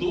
2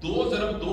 2 + 2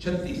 36।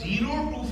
0 to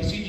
ECG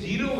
0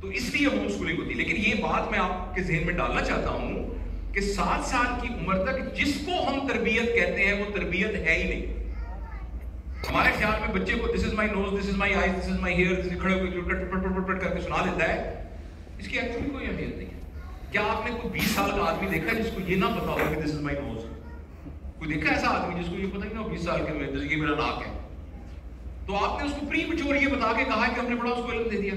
تو اس لیے home schooling ہوتی ہے. لیکن یہ بات میں آپ کے ذہن میں ڈالنا چاہتا ہوں کہ 7 سال کی عمر تک جس کو ہم تربیت کہتے ہیں وہ تربیت ہے ہی نہیں. ہمارے خیال میں بچے کو دس از مائی نوز، دس از my eyes, this is my hair کھڑے ہو کے کر کے سنا دیتا ہے. اس کی ایکچولی کوئی اہمیت نہیں ہے. کیا آپ نے کوئی 20 سال کا آدمی دیکھا جس کو یہ نہ پتا ہو کہ دس از مائی نوز؟ کوئی دیکھا ایسا آدمی جس کو یہ پتا ہی نہ ہو 20 سال کے میں یہ میرا ناک ہے؟ تو آپ نے اس کو پری میچور یہ بتا کے کہا کہ ہم نے بڑا اس کو علم دے دیا.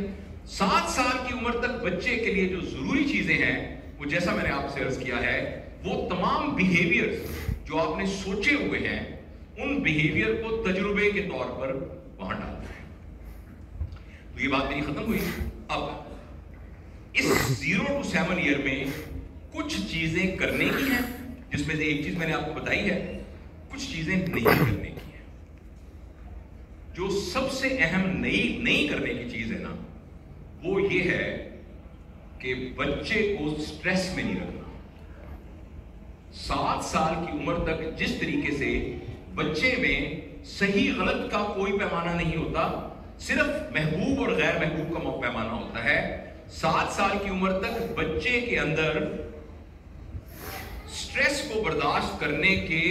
7 سال کی عمر تک بچے کے لیے جو ضروری چیزیں ہیں وہ جیسا میں نے آپ سے عرض کیا ہے وہ تمام بیہیویئر جو آپ نے سوچے ہوئے ہیں ان بیہیویئر کو تجربے کے طور پر وہاں ڈالنا ہے. تو یہ بات میری ختم ہوئی. اب اس 0 to 7 ایئر میں کچھ چیزیں کرنے کی ہیں جس میں سے ایک چیز میں نے آپ کو بتائی ہے، کچھ چیزیں نہیں کرنے کی ہیں. جو سب سے اہم نہیں کرنے کی چیز ہے نا وہ یہ ہے کہ بچے کو سٹریس میں نہیں رکھنا. 7 سال کی عمر تک جس طریقے سے بچے میں صحیح غلط کا کوئی پیمانہ نہیں ہوتا، صرف محبوب اور غیر محبوب کا پیمانہ ہوتا ہے. 7 سال کی عمر تک بچے کے اندر سٹریس کو برداشت کرنے کے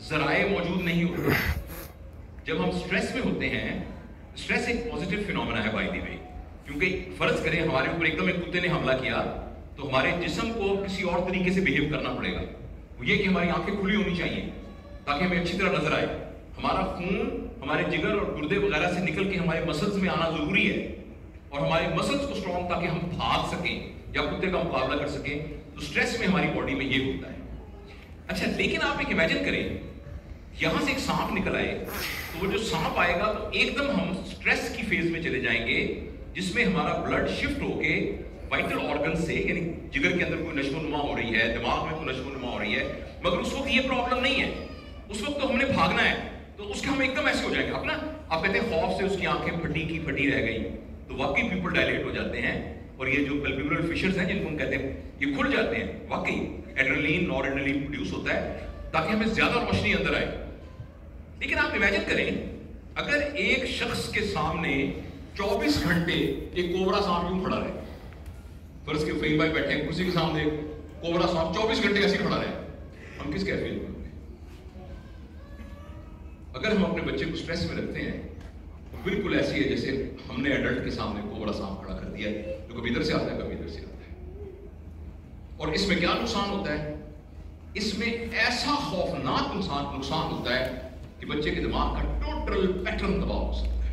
ذرائع موجود نہیں ہوتے. جب ہم سٹریس میں ہوتے ہیں، سٹریس ایک پوزیٹیو فینومینا ہے بائی دی وے، کیونکہ فرض کریں ہمارے اوپر ایک دم ایک کتے نے حملہ کیا تو ہمارے جسم کو کسی اور طریقے سے بہیو کرنا پڑے گا. وہ یہ کہ ہماری آنکھیں کھلی ہونی چاہیے تاکہ ہمیں اچھی طرح نظر آئے. ہمارا خون ہمارے جگر اور گردے وغیرہ سے نکل کے ہمارے مسلز میں آنا ضروری ہے اور ہمارے مسلز کو سٹرونگ تاکہ ہم بھاگ سکیں یا کتے کا مقابلہ کر سکیں. تو سٹریس میں ہماری باڈی میں یہ ہوتا ہے. اچھا لیکن آپ ایک امیجن کریں یہاں سے ایک سانپ نکل آئے تو وہ جو سانپ آئے گا تو ایک دم ہم سٹریس کی فیز میں چلے جائیں گے جس میں ہمارا بلڈ شفٹ ہو کے وائٹل آرگن سے، یعنی جگر کے اندر کوئی نشو و نما ہو رہی ہے، دماغ میں کوئی نشو و نما ہو رہی ہے، مگر اس وقت یہ پرابلم نہیں ہے. اس وقت تو ہم نے بھاگنا ہے تو اس کے ہم ایک دم ایسے ہو جائیں گے. اپنا آپ کہتے ہیں خوف سے اس کی آنکھیں پھٹی کی پھٹی رہ گئی تو واقعی پیپل ڈائلیٹ ہو جاتے ہیں اور یہ جو پلپیبولر فشرز ہیں جن کو ہم کہتے ہیں یہ کھل جاتے ہیں. واقعی ایڈرینلین نور ایڈرینلین پروڈیوس ہوتا ہے تاکہ ہمیں زیادہ روشنی اندر آئے. لیکن آپ امیجن کریں اگر ایک شخص کے سامنے 24 گھنٹے ایک کوبرا سانپ یوں کھڑا رہے، فرض کے فہیم بھائی بیٹھے ہیں کرسی کے سامنے کوبرا سانپ 24 گھنٹے ایسے کھڑا رہے، ہم کس کیفیت میں ہوں گے؟ اگر ہم اپنے بچے کو سٹریس میں رکھتے ہیں تو بالکل ایسی ہے جیسے ہم نے ایڈلٹ کے سامنے کوبرا سانپ کھڑا کر دیا ہے جو کبھی ادھر سے آتا ہے کبھی ادھر سے آتا ہے. اور اس میں کیا نقصان ہوتا ہے؟ اس میں ایسا خوفناک نقصان ہوتا ہے کہ بچے کے دماغ کا ٹوٹل پیٹرن تباہ ہو سکتا ہے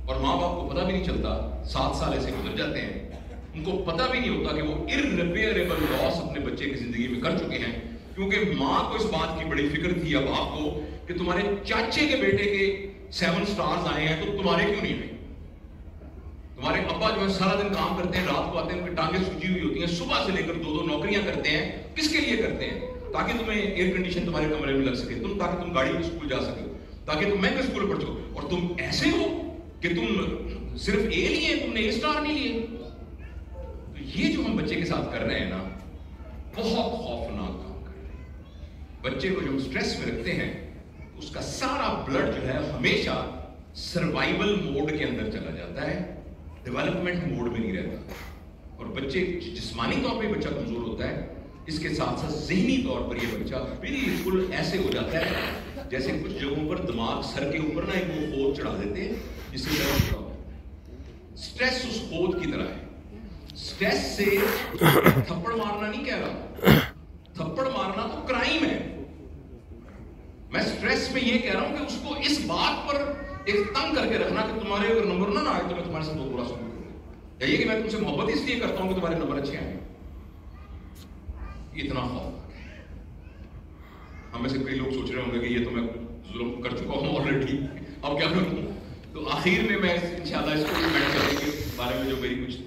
اور ماں باپ کو پتہ بھی نہیں چلتا. 7 سال ایسے گزر جاتے ہیں ان کو پتہ بھی نہیں ہوتا کہ وہ irreparable loss اپنے بچے کی زندگی میں کر چکے ہیں کیونکہ ماں کو اس بات کی بڑی فکر تھی یا باپ کو کہ تمہارے چاچے کے بیٹے کے 7 سٹارز آئے ہیں تو تمہارے کیوں نہیں آئے. تمہارے ابا جو ہے سارا دن کام کرتے ہیں، رات کو آتے ہیں، ان کی ٹانگیں سوجی ہوئی ہوتی ہیں، صبح سے لے کر 2 نوکریاں کرتے ہیں. کس کے لیے کرتے ہیں؟ تاکہ تمہیں ایئر کنڈیشن تمہارے کمرے میں لگ سکے، تاکہ تم گاڑی میں اسکول جا سکو، تاکہ تم مہنگے اسکول پڑھ سکو. اور تم ایسے ہو کہ تم صرف اے لیے، تم نے اے سٹار نہیں لیے. تو یہ جو ہم بچے کے ساتھ کر رہے ہیں نا بہت خوفناک کام کر رہے ہیں. بچے کو جو ہم سٹریس میں رکھتے ہیں اس کا سارا بلڈ جو ہے ہمیشہ سروائیول موڈ کے اندر چلا جاتا ہے، ڈیولپمنٹ موڈ میں نہیں رہتا. اور بچے جسمانی طور پہ بچہ کمزور ہوتا ہے، اس کے ساتھ ساتھ ذہنی طور پر یہ بچہ بالکل ایسے ہو جاتا ہے جیسے کچھ جگہوں پر دماغ سر کے اوپر نہ ایک وہ خود چڑھا دیتے ہیں جس سے درد ہوتا ہے. سٹریس اس خود کی طرح ہے. سٹریس سے تھپڑ مارنا نہیں کہہ رہا، تھپڑ مارنا تو کرائم ہے. میں سٹریس میں یہ کہہ رہا ہوں کہ اس کو اس بات پر ایک تنگ کر کے رکھنا کہ تمہارے اگر نمبر نہ آئے تو میں تمہارے ساتھ برا سلوک کروں گا، یا یہ کہ میں تم سے محبت اس لیے کرتا ہوں کہ تمہارے نمبر اچھے آئیں. اتنا خوف ہے. ہم میں سے کئی لوگ سوچ رہے ہوں گے کہ یہ تو میں ظلم کر چکا ہوں آلریڈی، اب کیا کروں. تو آخر میں انشاءاللہ اس کو کرنے کے بارے میں جو میری کچھ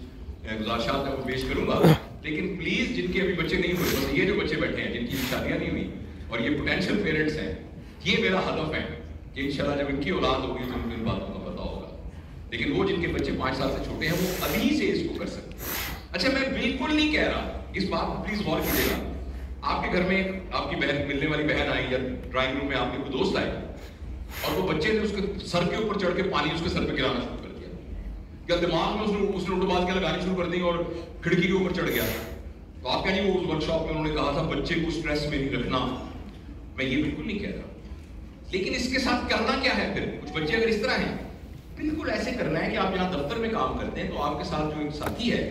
گزارشات ہیں وہ پیش کروں گا. لیکن پلیز جن کے ابھی بچے نہیں ہوئے، بس یہ جو بچے بیٹھے ہیں جن کی شادیاں نہیں ہوئی اور یہ پوٹینشیل پیرنٹس ہیں، یہ میرا ہدف ہے کہ انشاءاللہ جب ان کی اولاد ہوگی تو ان باتوں کا پتہ ہوگا. لیکن وہ جن کے بچے 5 سال سے چھوٹے ہیں وہ ابھی سے اس کو کر سکتے ہیں. اچھا میں بالکل نہیں کہہ رہا، اس بات کو پلیز غور کیجیے گا. آپ کے گھر میں آپ کی بہن، ملنے والی بہن آئی یا ڈرائنگ روم میں آپ کے کوئی دوست آئے اور وہ بچے نے اس کے سر کے اوپر چڑھ کے پانی اس کے سر پہ گرانا شروع کر دیا. کیا دماغ میں اس نے اٹھ باز کے لگانی شروع کر دی اور کھڑکی کے اوپر چڑھ گیا؟ تو آپ کہیں وہ اس ورکشاپ میں انہوں نے کہا تھا بچے کو اسٹریس میں نہیں رکھنا. میں یہ بالکل نہیں کہہ رہا, لیکن اس کے ساتھ کرنا کیا ہے پھر؟ کچھ بچے اگر اس طرح ہیں, بالکل ایسے کرنا ہے کہ آپ یہاں دفتر میں کام کرتے ہیں تو آپ کے ساتھ جو ایک ساتھی ہے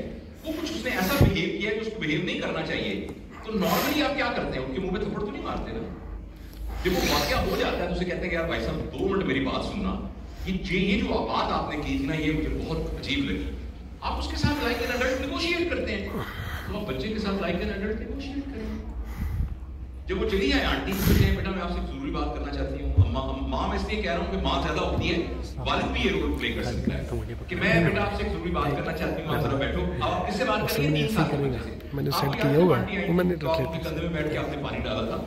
وہ کچھ اس نے ایسا بہیو کیا ہے جو اس کو بہیو نہیں کرنا چاہیے, تو نارملی آپ کیا کرتے ہیں؟ ان کے منہ پہ تھپڑ تو نہیں مارتے نا. جب وہ واقعہ ہو جاتا ہے تو اسے کہتے ہیں کہ یار بھائی صاحب 2 منٹ میری بات سننا, یہ جو بات آپ نے کی تھی نا, یہ مجھے بہت عجیب لگی. آپ اس کے ساتھ لائک این ایڈلٹ نیگوشیٹ کرتے ہیں, تو آپ بچے کے ساتھ لائک این ایڈلٹ نیگوشیٹ کریں. جب وہ چلی جائے آنٹی سے کہتے ہیں بیٹا میں آپ سے ایک ضروری بات کرنا چاہتی ہوں. ماں میں اس لیے کہہ رہا ہوں کہ ماں زیادہ ہوتی ہے, والد بھی یہ رول پلے کر سکتا ہے کہ میں بیٹا آپ سے ایک ضروری بات کرنا چاہتی ہوں, آپ ذرا بیٹھو. آپ کس سے بات کریں گے؟ 3 سال کے بچے سے. میں نے سیٹ کیا ہوگا, میں نے آپ کے کندھے میں بیٹھ کے آپ نے پانی ڈالا تھا,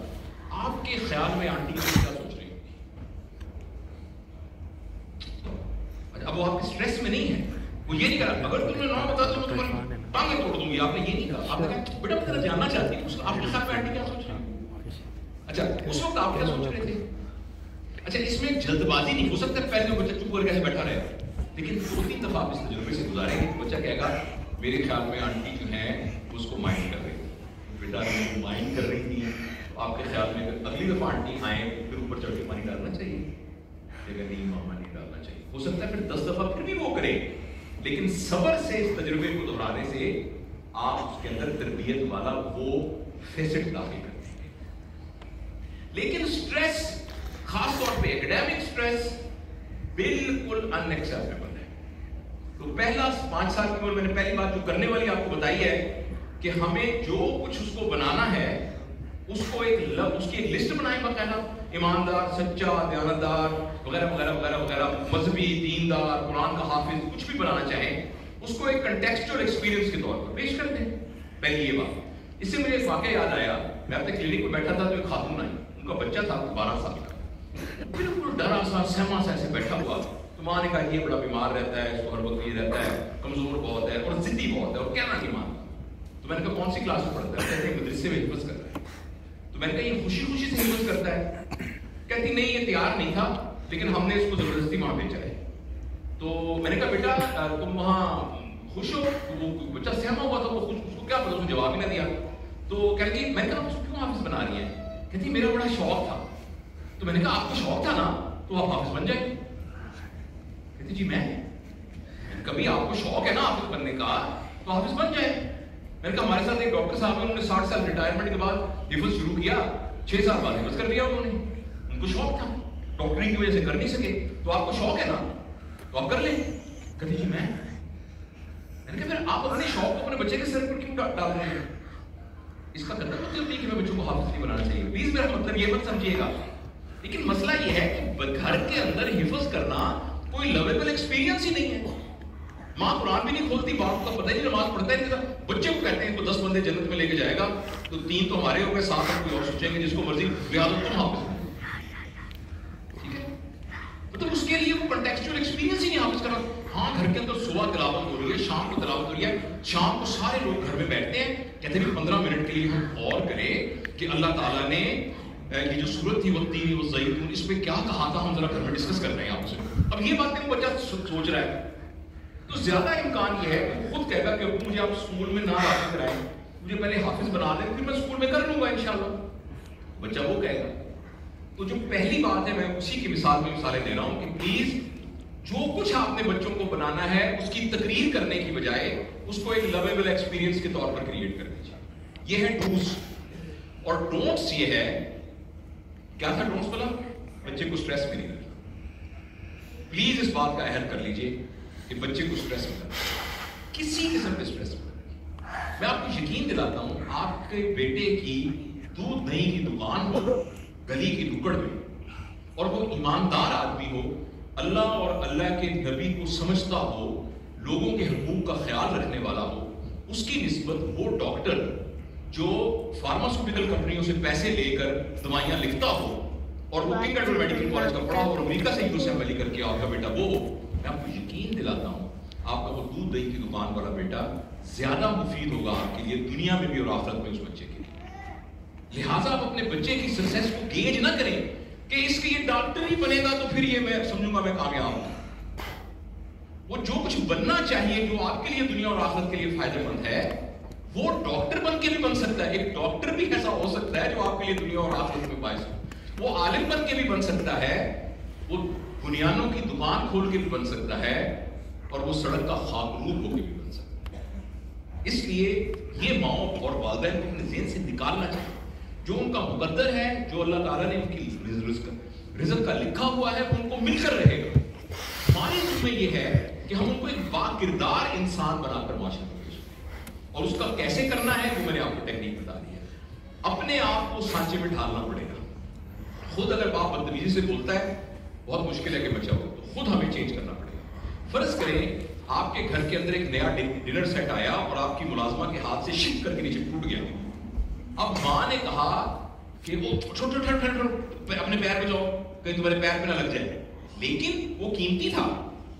آپ کے خیال میں آنٹی کیا سوچ رہی ہوگی؟ اب وہ آپ کے اسٹریس میں نہیں ہے, وہ یہ نہیں کہا اگر تم نے نام بتا تو میں تمہاری ٹانگیں توڑ دوں گی. آپ نے یہ نہیں کہا, آپ نے کہا بیٹا میں ذرا جاننا چاہتی ہوں آپ کے خیال میں آنٹی کیا سوچ رہی ہے. اچھا اس وقت آپ کیا سوچ رہے تھے؟ اچھا اس میں جلد بازی نہیں ہو سکتا پہلے بچہ چپ کر کے بیٹھا رہے, لیکن 2-3 دفعہ آپ اس تجربے سے گزاریں گے. بچہ کہے گا میرے خیال میں آنٹی جو ہیں اس کو مائنڈ کر رہی تھی, بیٹا مائنڈ کر رہی تھی. آپ کے خیال میں اگلی دفعہ آنٹی آئیں پھر اوپر چڑھ کے پانی ڈالنا چاہیے, لیکن نہیں ماما نہیں ڈالنا چاہیے. ہو سکتا ہے پھر 10 دفعہ پھر بھی وہ کرے, لیکن صبر سے اس تجربے کو دہرانے سے آپ اس کے اندر تربیت والا وہ فیسٹ داخل کرتے ہیں. لیکن سٹریس خاص طور پہ ایکڈیمک سٹریس بالکل ان ایکسیپٹیبل ہے. تو پہلا 5 سال کی عمر میں نے پہلی بات جو کرنے والی آپ کو بتائی ہے کہ ہمیں جو کچھ اس کو بنانا ہے اس کو اس کی ایک لسٹ بنائیں باقاعدہ, ایماندار, سچا, دیانتدار وغیرہ وغیرہ وغیرہ وغیرہ, مذہبی, دیندار, قرآن کا حافظ, کچھ بھی بنانا چاہیں اس کو ایک کنٹیکسچوئل ایکسپیرینس کے طور پر پیش کر دیں. پہلی یہ بات. اس سے مجھے ایک واقعہ یاد آیا, میں اپنے کلینک میں بیٹھا تھا تو ایک خاتون آئی, ان کا بچہ تھا 12 سال کا, بالکل ڈرا سا سہما سا ایسے بیٹھا ہوا. تو ماں نے کہا یہ بڑا بیمار رہتا ہے, اس کو ہر وقت یہ رہتا ہے, کمزور بہت ہے اور ضدی بہت ہے اور کہنا نہیں مانتا. تو میں نے کہا کون سی کلاس میں پڑھتا ہے؟ کہتے ہیں مدرسے میں حفظ کرتا ہے. تو میں نے کہا یہ خوشی خوشی سے حفظ کرتا ہے؟ کہتی نہیں یہ تیار نہیں تھا لیکن ہم نے اس کو زبردستی وہاں بھیجا ہے. تو میں نے کہا بیٹا تم وہاں خوش ہو؟ وہ بچہ سہما ہوا تھا, وہ خوش, اس کو کیا پتا, اس نے جواب ہی نہ دیا. تو کہتی میں نے کہا کیوں حافظ بنا رہی ہیں؟ کہتی میرا بڑا شوق تھا. تو میں نے کہا آپ کو شوق تھا نا تو آپ حافظ بن جائیں. کہتی جی میں کبھی آپ کو شوق ہے نا حافظ بننے کا تو حافظ بن جائے. میں نے کہا ہمارے ساتھ ایک ڈاکٹر صاحب ہیں, انہوں نے 60 سال ریٹائرمنٹ کے بعد حفظ شروع کیا, 6 سال بعد حفظ کر دیا انہوں نے. ان کو شوق تھا, ڈاکٹری کی وجہ سے کر نہیں سکے. تو آپ کو شوق ہے نا تو آپ کر لیں. کہتی جی میں نے کہا پھر آپ اپنے شوق کو اپنے بچے کے سر پر کیوں ڈال رہے ہیں؟ اس کا مطلب نہیں ہے کہ میں بچوں کو حافظ نہیں بنانا چاہیے, پلیز میرا مطلب یہ مت سمجھیے گا. لیکن مسئلہ یہ ہے کہ گھر کے اندر حفظ کرنا کوئی لویبل ایکسپیرینس ہی نہیں ہے. ماں قرآن بھی نہیں کھولتی, باپ کا پتہ ہی نہیں, نماز پڑھتا ہی نہیں تھا. بچے کو کہتے ہیں تو 10 بندے جنت میں لے کے جائے گا تو 3 تو ہمارے ہو گئے, 7 ہم کوئی اور سوچیں گے جس کو مرضی, لہٰذا تم حافظ بنو. ٹھیک ہے, مطلب اس کے لیے وہ کنٹیکسچوئل ایکسپیرینس ہی نہیں حافظ کرنا. ہاں گھر کے اندر صبح تلاوت ہو رہی ہے, شام کو تلاوت ہو رہی ہے, شام کو سارے لوگ گھر میں بیٹھتے ہیں, کہتے ہیں 15 منٹ کے لیے ہم غور کریں کہ اللہ تعالیٰ نے یہ جو سورت تھی والتین والزیتون اس پہ کیا کہا تھا, ہم ذرا گھر میں ڈسکس کر رہے ہیں آپ سے. اب یہ باتیں بچہ سوچ رہا ہے تو زیادہ امکان یہ ہے کہ خود کہے گا کہ ابو مجھے آپ اسکول میں نہ راضی کرائیں, مجھے پہلے حافظ بنا دیں پھر میں اسکول میں کر لوں گا انشاءاللہ. بچہ وہ کہے گا. تو جو پہلی بات ہے میں اسی کی مثال میں مثالیں دے رہا ہوں کہ پلیز جو کچھ آپ نے بچوں کو بنانا ہے اس کی تقریر کرنے کی بجائے اس کو ایک لویبل ایکسپیرینس کے طور پر کریٹ کر دیجیے. یہ ہے ڈوز. اور ڈونٹس یہ ہے, کیا تھا ڈونٹس بولا؟ بچے کو سٹریس میں نہیں کرنا. پلیز اس بات کا عہد کر لیجئے کہ بچے کو سٹریس میں کرنا, کسی قسم کے سٹریس میں. میں آپ کو یقین دلاتا ہوں, آپ کے بیٹے کی دودھ دہی کی دکان ہو گلی کی نکڑ میں اور وہ ایماندار آدمی ہو, اللہ اور اللہ کے نبی کو سمجھتا ہو, لوگوں کے حقوق کا خیال رکھنے والا ہو, اس کی نسبت وہ ڈاکٹر جو فارماسیوٹیکل کمپنیوں سے پیسے لے کر دوائیاں لکھتا ہو اور وہ کنگ ایڈورڈ میڈیکل کالج کا پڑھا ہو اور امریکہ سے یو سے عملی کر کے آپ کا بیٹا وہ ہو, میں آپ کو یقین دلاتا ہوں آپ کا وہ دودھ دہی کی دکان والا بیٹا زیادہ مفید ہوگا آپ کے لیے دنیا میں بھی اور آخرت میں اس بچے کے لیے. لہٰذا آپ اپنے بچے کی سکسیس کو گیج نہ کریں کہ اس کے یہ ڈاکٹر ہی بنے گا تو پھر یہ میں سمجھوں گا میں کامیاب ہوں. وہ جو کچھ بننا چاہیے جو آپ کے لیے دنیا اور آخرت کے لیے فائدہ مند ہے وہ ڈاکٹر بن کے بھی بن سکتا ہے. ایک ڈاکٹر بھی ایسا ہو سکتا ہے جو آپ کے لیے دنیا اور آخرت میں باعث ہو. وہ عالم بن کے بھی بن سکتا ہے, وہ بنیانوں کی دکان کھول کے بھی بن سکتا ہے, اور وہ سڑک کا خاکروب ہو کے بھی بن سکتا ہے. اس لیے یہ ماؤں اور والدین کو اپنے ذہن سے نکالنا چاہیے. جو ان کا مقدر ہے, جو اللہ تعالیٰ نے ان کی رزق کا لکھا ہوا ہے, وہ ان کو مل کر رہے گا. ہماری ذمہ یہ ہے کہ ہم ان کو ایک با کردار انسان بنا کر معاشرے میں بھیجیں, اور اس کا کیسے کرنا ہے وہ میں نے آپ کو ٹیکنیک بتا دی ہے. اپنے آپ کو سانچے میں ڈھالنا پڑے گا. خود اگر باپ بدتمیزی سے بولتا ہے, بہت مشکل ہے کہ بچہ ہو, تو خود ہمیں چینج کرنا پڑے گا. فرض کریں آپ کے گھر کے اندر ایک نیا ڈنر سیٹ آیا اور آپ کی ملازمہ کے ہاتھ سے شفٹ کر کے نیچے ٹوٹ گیا. اب ماں نے کہا کہ وہ اپنے پیر پہ جاؤ, کہیں تمہارے پیر پہ نہ لگ جائے. لیکن وہ قیمتی تھا,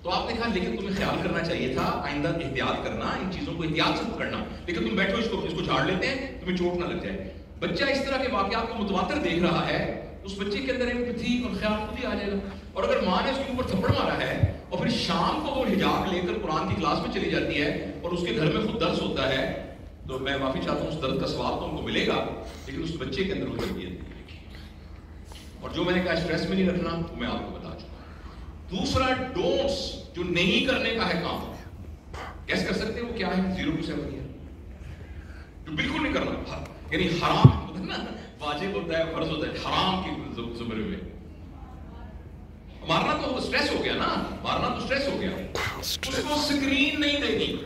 تو آپ نے کہا لیکن تمہیں خیال کرنا چاہیے تھا, آئندہ احتیاط کرنا, ان چیزوں کو احتیاط سے پکڑنا, لیکن تم بیٹھو اس کو جھاڑ لیتے ہیں, تمہیں چوٹ نہ لگ جائے. بچہ اس طرح کے واقعات کو متواتر دیکھ رہا ہے, اس بچے کے اندر ایمپتھی اور خیال خود ہی آ جائے گا. اور اگر ماں نے اس کے اوپر تھپڑ مارا ہے اور پھر شام کو وہ حجاب لے کر قرآن کی کلاس میں چلی جاتی ہے اور اس کے گھر میں خود درس ہوتا ہے, تو میں معافی چاہتا ہوں, اس درد کا ثواب تو ان کو ملے گا, لیکن اس بچے کے اندر وہ تربیت نہیں رہے گی. اور جو میں نے کہا اسٹریس میں نہیں رکھنا, وہ میں آپ کو بتا چکا. دوسرا ڈونٹس, جو نہیں کرنے کا ہے کام, کیسے کر سکتے ہیں وہ کیا ہے؟ 0 to 7 ایئر, جو بالکل نہیں کرنا. یعنی حرام ہوتا ہے نا, واجب ہوتا ہے, فرض ہوتا ہے, حرام کی زمرے میں. مارنا تو سٹریس ہو گیا نا, مارنا تو سٹریس ہو گیا. اس کو سکرین نہیں دینی,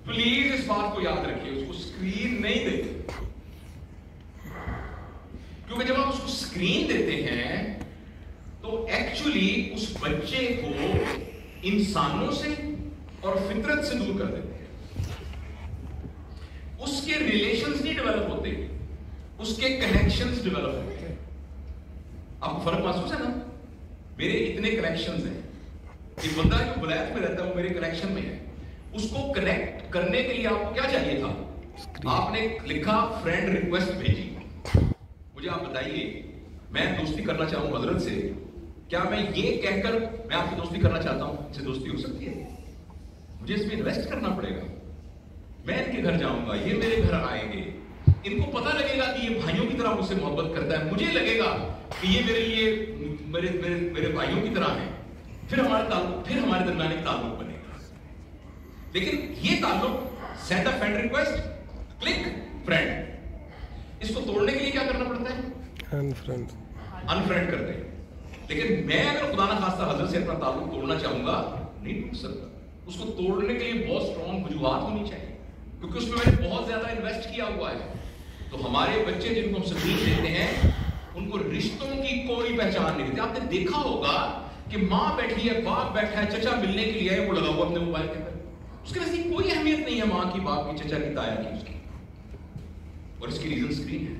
پلیز اس بات کو یاد رکھیے, اس کو سکرین نہیں دینی. کیونکہ جب آپ اس کو سکرین دیتے ہیں تو ایکچولی اس بچے کو انسانوں سے اور فطرت سے دور کر دیتے ہیں. اس کے ریلیشنز نہیں ڈیولپ ہوتے, اس کے کنیکشنز ڈیولپ ہوتے ہیں. آپ کو فرق محسوس ہے نا؟ میرے اتنے کنیکشنز ہیں, ایک بندہ جو ولایت میں رہتا ہے وہ میرے کنیکشن میں ہے. اس کو کنیکٹ کرنے کے لیے آپ کو کیا چاہیے تھا؟ آپ نے لکھا فرینڈ ریکویسٹ بھیجی. مجھے آپ بتائیے, میں دوستی کرنا چاہوں حضرت سے, کیا میں یہ کہہ کر میں آپ کی دوستی کرنا چاہتا ہوں, اس سے دوستی ہو سکتی ہے؟ مجھے اس میں انویسٹ کرنا پڑے گا. میں ان کے گھر جاؤں گا, یہ میرے گھر آئیں گے, ان کو پتہ لگے گا کہ یہ بھائیوں کی طرح مجھ سے محبت کرتا ہے, مجھے لگے گا کہ یہ میرے لیے میرے بھائیوں کی طرح ہے. پھر ہمارے درمیان ایک تعلق بنے گا. لیکن یہ تعلق send a friend request, click friend, اس کو توڑنے کے لیے کیا کرنا پڑتا ہے؟ انفرینڈ کرتے ہیں. لیکن میں اگر خدا نہ خواستہ حضرت سے اپنا تعلق توڑنا چاہوں گا, نہیں ٹوٹ سکتا. اس کو توڑنے کے لیے بہت اسٹرانگ وجوہات ہونی چاہیے, کیونکہ اس میں میں نے بہت زیادہ انویسٹ کیا ہوا ہے. تو ہمارے بچے جن کو ہم سکرین دیتے ہیں, ان کو رشتوں کی کوئی پہچان نہیں دیتے. آپ نے دیکھا ہوگا کہ ماں بیٹھی ہے, باپ بیٹھا ہے, چچا ملنے کے لیے ہے, وہ لگا ہوا اپنے موبائل کے اندر. اس کے نزدیک کوئی اہمیت نہیں ہے ماں کی, باپ کی, چچا کی, تایا کی, اس کی. اور اس کی ریزن سکرین ہے.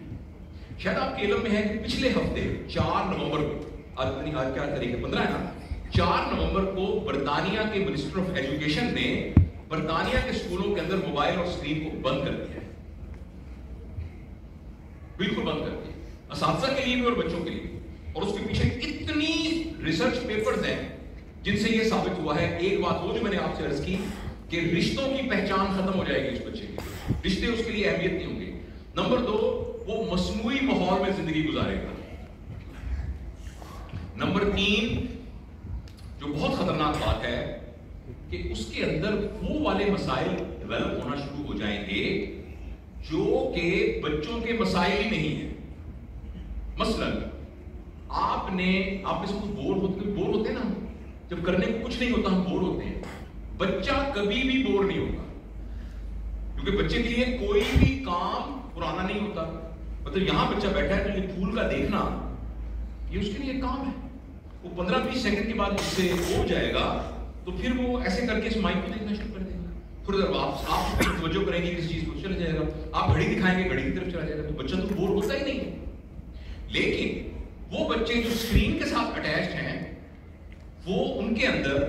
شاید آپ کے علم میں ہے کہ پچھلے ہفتے 4 نومبر کو, آج کیا تاریخ ہے, 15 ہے نا, 4 نومبر کو برطانیہ کے منسٹر آف ایجوکیشن نے برطانیہ کے اسکولوں کے اندر موبائل اور اسکرین کو بند کر دیا ہے. بالکل بند کر دیا, اساتذہ کے لیے بھی اور بچوں کے لیے. اور اس کے پیچھے اتنی ریسرچ پیپرز ہیں جن سے یہ ثابت ہوا ہے. ایک بات وہ جو میں نے آپ سے عرض کی کہ رشتوں کی پہچان ختم ہو جائے گی اس بچے کی, رشتے اس کے لیے اہمیت نہیں ہوں گے. نمبر 2, وہ مصنوعی ماحول میں زندگی گزارے گا. نمبر 3, جو بہت خطرناک بات ہے کہ اس کے اندر وہ والے مسائل ڈیولپ ہونا شروع ہو جائیں گے جو کہ بچوں کے مسائل ہی نہیں ہیں. مثلا آپ اس کو بور ہوتے ہیں نا, جب کرنے کو کچھ نہیں ہوتا ہم بور ہوتے ہیں. بچہ کبھی بھی بور نہیں ہوگا, کیونکہ بچے کے لیے کوئی بھی کام پرانا نہیں ہوتا. مطلب یہاں بچہ بیٹھا ہے تو یہ پھول کا دیکھنا یہ اس کے لیے کام ہے. وہ 15-20 سیکنڈ کے بعد اس سے ہو جائے گا تو پھر وہ ایسے کر کے اس مائک کو دیکھنا شروع کر دے گا. پھر آپ توجہ کریں گے کسی چیز کو, چلا جائے گا. آپ گھڑی دکھائیں گے, گھڑی کی طرف چلا جائے گا. تو بچہ تو بور ہوتا ہی نہیں ہے. لیکن وہ بچے جو اسکرین کے ساتھ اٹیچڈ ہیں, وہ ان کے اندر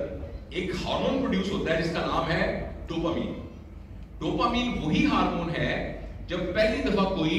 ایک ہارمون پروڈیوس ہوتا ہے جس کا نام ہے ڈوپامین. ڈوپامین وہی ہارمون ہے جب پہلی دفعہ کوئی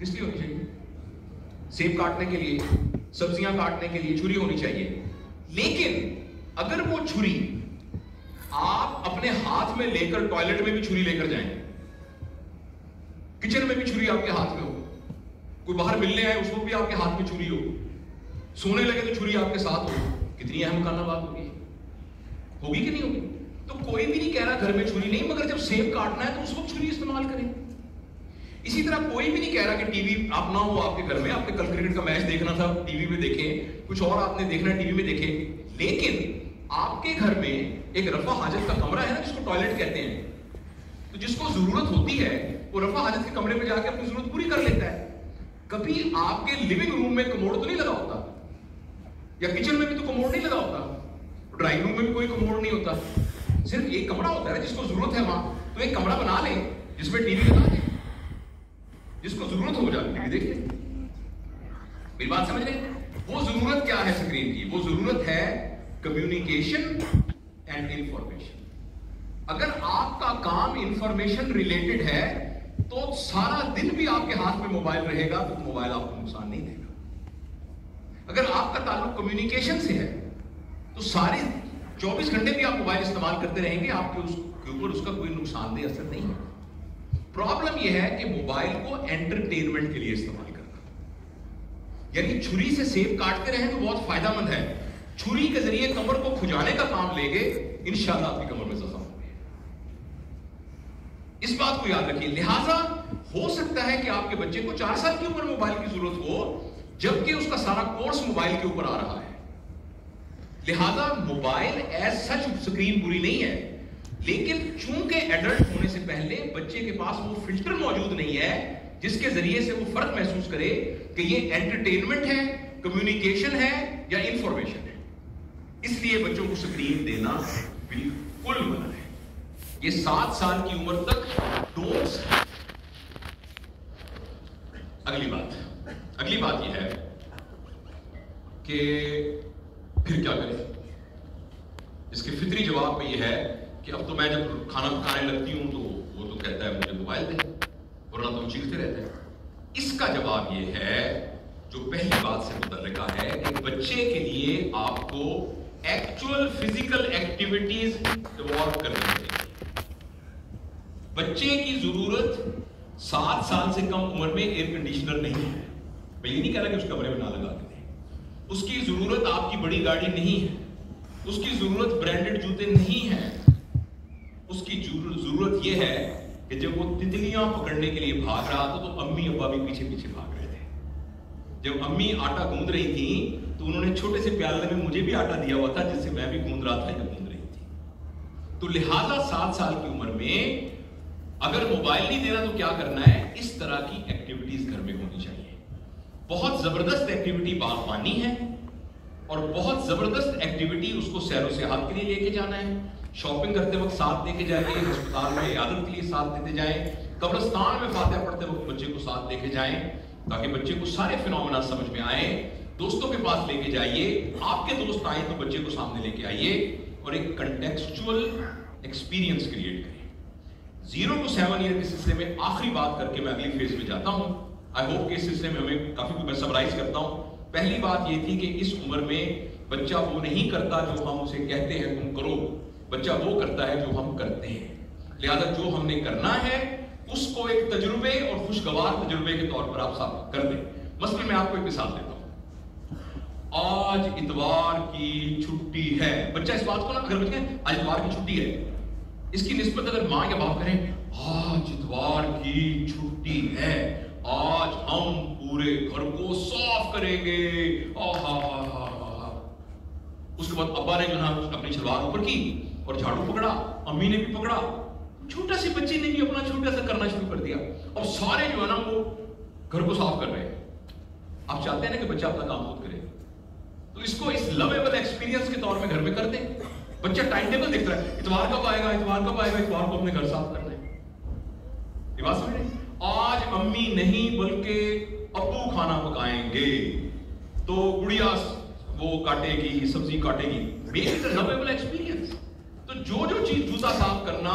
کس لیے ہونی چاہیے؟ سیب کاٹنے کے لیے، سبزیاں کاٹنے کے لیے چھری ہونی چاہیے. لیکن اگر وہ چھری آپ اپنے ہاتھ میں لے کر ٹوائلٹ میں بھی چھری لے کر جائیں، کچن میں بھی چھری آپ کے ہاتھ میں ہو، کوئی باہر ملنے آئے اس وقت بھی آپ کے ہاتھ میں چھری ہو، سونے لگے تو چھری آپ کے ساتھ ہو، کتنی اہم کانا بات ہوگی کہ نہیں ہوگی؟ تو کوئی بھی نہیں کہہ رہا گھر میں چھری نہیں، مگر جب سیب کاٹنا ہے تو اس وقت چھری استعمال کریں. اسی طرح کوئی بھی نہیں کہہ رہا کہ ٹی وی آپ نہ ہو آپ کے گھر میں، آپ نے کل کرکٹ کا میچ دیکھنا تھا ٹی وی میں دیکھیں، کچھ اور آپ نے دیکھنا ہے ٹی وی میں دیکھیں. لیکن آپ کے گھر میں ایک رفع حاجت کا کمرہ ہے نا جس کو ٹوائلٹ کہتے ہیں، تو جس کو ضرورت ہوتی ہے وہ رفع حاجت کے کمرے میں جا کے اپنی ضرورت پوری کر لیتا ہے. کبھی آپ کے لیونگ روم میں کموڈ تو نہیں لگا ہوتا، یا کچن میں بھی تو کموڈ نہیں لگا ہوتا، ڈرائنگ روم میں بھی کوئی کموڈ نہیں ہوتا، صرف ایک کمرہ ہوتا ہے. جس کو ضرورت ہے وہاں تو ایک کمرہ بنا لیں جس میں ٹی وی لگا دیں، جس کو ضرورت ہو جائے ٹی وی دیکھ لیں. میری بات سمجھ رہے ہیں؟ وہ ضرورت کیا ہے اسکرین کی؟ وہ ضرورت ہے کمیونیکیشن اینڈ انفارمیشن. اگر آپ کا کام انفارمیشن ریلیٹڈ ہے تو سارا دن بھی آپ کے ہاتھ میں موبائل رہے گا تو موبائل آپ کو نقصان نہیں دے گا. اگر آپ کا تعلق کمیونیکیشن سے ہے تو سارے 24 گھنٹے بھی آپ موبائل استعمال کرتے رہیں گے، آپ کے اوپر اس کا کوئی نقصان دہ اثر نہیں ہے. پرابلم یہ ہے کہ موبائل کو انٹرٹینمنٹ کے لیے استعمال کرنا، یعنی چھری سے سیب کاٹتے رہیں تو بہت فائدہ مند ہے، چھری کے ذریعے کمر کو کھجانے کا کام لے گے، انشاءاللہ آپ کی کمر میں زخم ہوگی. اس بات کو یاد رکھیے. لہٰذا ہو سکتا ہے کہ آپ کے بچے کو 4 سال کی عمر موبائل کی ضرورت ہو، جبکہ اس کا سارا کورس موبائل کے اوپر آ رہا ہے. لہٰذا موبائل ایز سچ سکرین بری نہیں ہے، لیکن چونکہ ایڈلٹ ہونے سے پہلے بچے کے پاس وہ فلٹر موجود نہیں ہے جس کے ذریعے سے وہ فرق محسوس کرے کہ یہ انٹرٹینمنٹ ہے، کمیونیکیشن ہے یا انفارمیشن ہے. اس لیے بچوں کو سکرین دینا بالکل منع ہے. یہ 7 سال کی عمر تک ڈونٹس. اگلی بات یہ ہے کہ پھر کیا کریں. اس کے فطری جواب میں یہ ہے کہ اب تو میں جب کھانا پکانے لگتی ہوں تو وہ تو کہتا ہے مجھے موبائل دے، ورنہ تو چیختے رہتے ہیں. اس کا جواب یہ ہے جو پہلی بات سے متعلقہ ہے کہ بچے کے لیے آپ کو ایکچوئل فزیکل ایکٹیویٹیز ایوالو کرنی چاہیے. بچے کی ضرورت 7 سال سے کم عمر میں ایئر کنڈیشنر نہیں ہے. میں یہ نہیں کہہ رہا کہ اس کمرے میں نہ لگا کے دیں. اس کی ضرورت آپ کی بڑی گاڑی نہیں ہے، اس کی ضرورت برانڈڈ جوتے نہیں ہیں. اس کی ضرورت یہ ہے کہ جب وہ تتلیاں پکڑنے کے لیے بھاگ رہا تھا تو امی ابا بھی پیچھے پیچھے بھاگ رہے تھے. جب امی آٹا گوندھ رہی تھیں تو انہوں نے چھوٹے سے پیالے میں مجھے بھی آٹا دیا ہوا تھا جس سے میں بھی گوندھ رہا تھا یا گوندھ رہی تھی. تو لہٰذا 7 سال کی عمر میں اگر موبائل نہیں دینا تو کیا کرنا ہے؟ اس طرح کی ایکٹیویٹیز گھر میں ہونی چاہیے. بہت زبردست ایکٹیویٹی باغبانی ہے اور بہت زبردست ایکٹیویٹی اس کو سیر و سیاحت کے لیے لے کے جانا ہے. شاپنگ کرتے وقت ساتھ لے کے جائیں، ہسپتال میں عیادت کے لیے ساتھ لیتے جائیں، قبرستان میں فاتحہ پڑھتے وقت بچے کو ساتھ لے کے جائیں تاکہ بچے کو سارے فینومینا سمجھ میں آئیں. دوستوں کے پاس لے کے جائیے، آپ کے دوست آئیں تو بچے کو سامنے لے کے آئیے اور ایک کنٹیکسچوئل ایکسپیرینس کریٹ کریں. 0 to 7 ایئر کے سلسلے میں آخری بات کر کے میں اگلی فیز میں جاتا ہوں. آئی ہوپ کہ اس سلسلے میں ہمیں کافی میں سمرائز کرتا ہوں. پہلی بات یہ تھی کہ اس عمر میں بچہ وہ نہیں کرتا جو ہم اسے کہتے ہیں تم کرو، بچہ وہ کرتا ہے جو ہم کرتے ہیں. لہذا جو ہم نے کرنا ہے اس کو ایک تجربے اور خوشگوار تجربے کے طور پر آپ ثابت کر دیں. مثلا میں آپ کو ایک مثال دیتا ہوں. آج اتوار کی چھٹی ہے. بچہ اس بات کو نا اگر بچے آج اتوار کی چھٹی ہے، اس کی نسبت اگر ماں یا باپ کریں آج اتوار کی چھٹی ہے، آج ہم پورے گھر کو صاف کریں گے، اس کے بعد ابا نے جو نا اپنی شلوار اوپر کی اور جھاڑو پکڑا، امی نے بھی پکڑا، چھوٹا سی بچے نے بھی اپنا چھوٹا سا کرنا شروع کر دیا اور سارے جو ہے نا وہ گھر کو صاف کر رہے ہیں. آپ چاہتے ہیں نا کہ بچہ اپنا کام خود کرے، تو اس کو اس لویبل ایکسپیرینس کے طور میں گھر میں کر دیں. بچہ ٹائم ٹیبل دیکھ رہا ہے، اتوار کب آئے گا، اتوار کب آئے گا، اتوار کو اپنے گھر صاف کرنا ہے. یہ بات سمجھ رہے ہیں؟ آج امی نہیں بلکہ ابو کھانا پکائیں گے تو گڑیا وہ کاٹے گی، سبزی کاٹے گی. Make it a lovable experience. تو جو چیز جوتا صاف کرنا،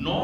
9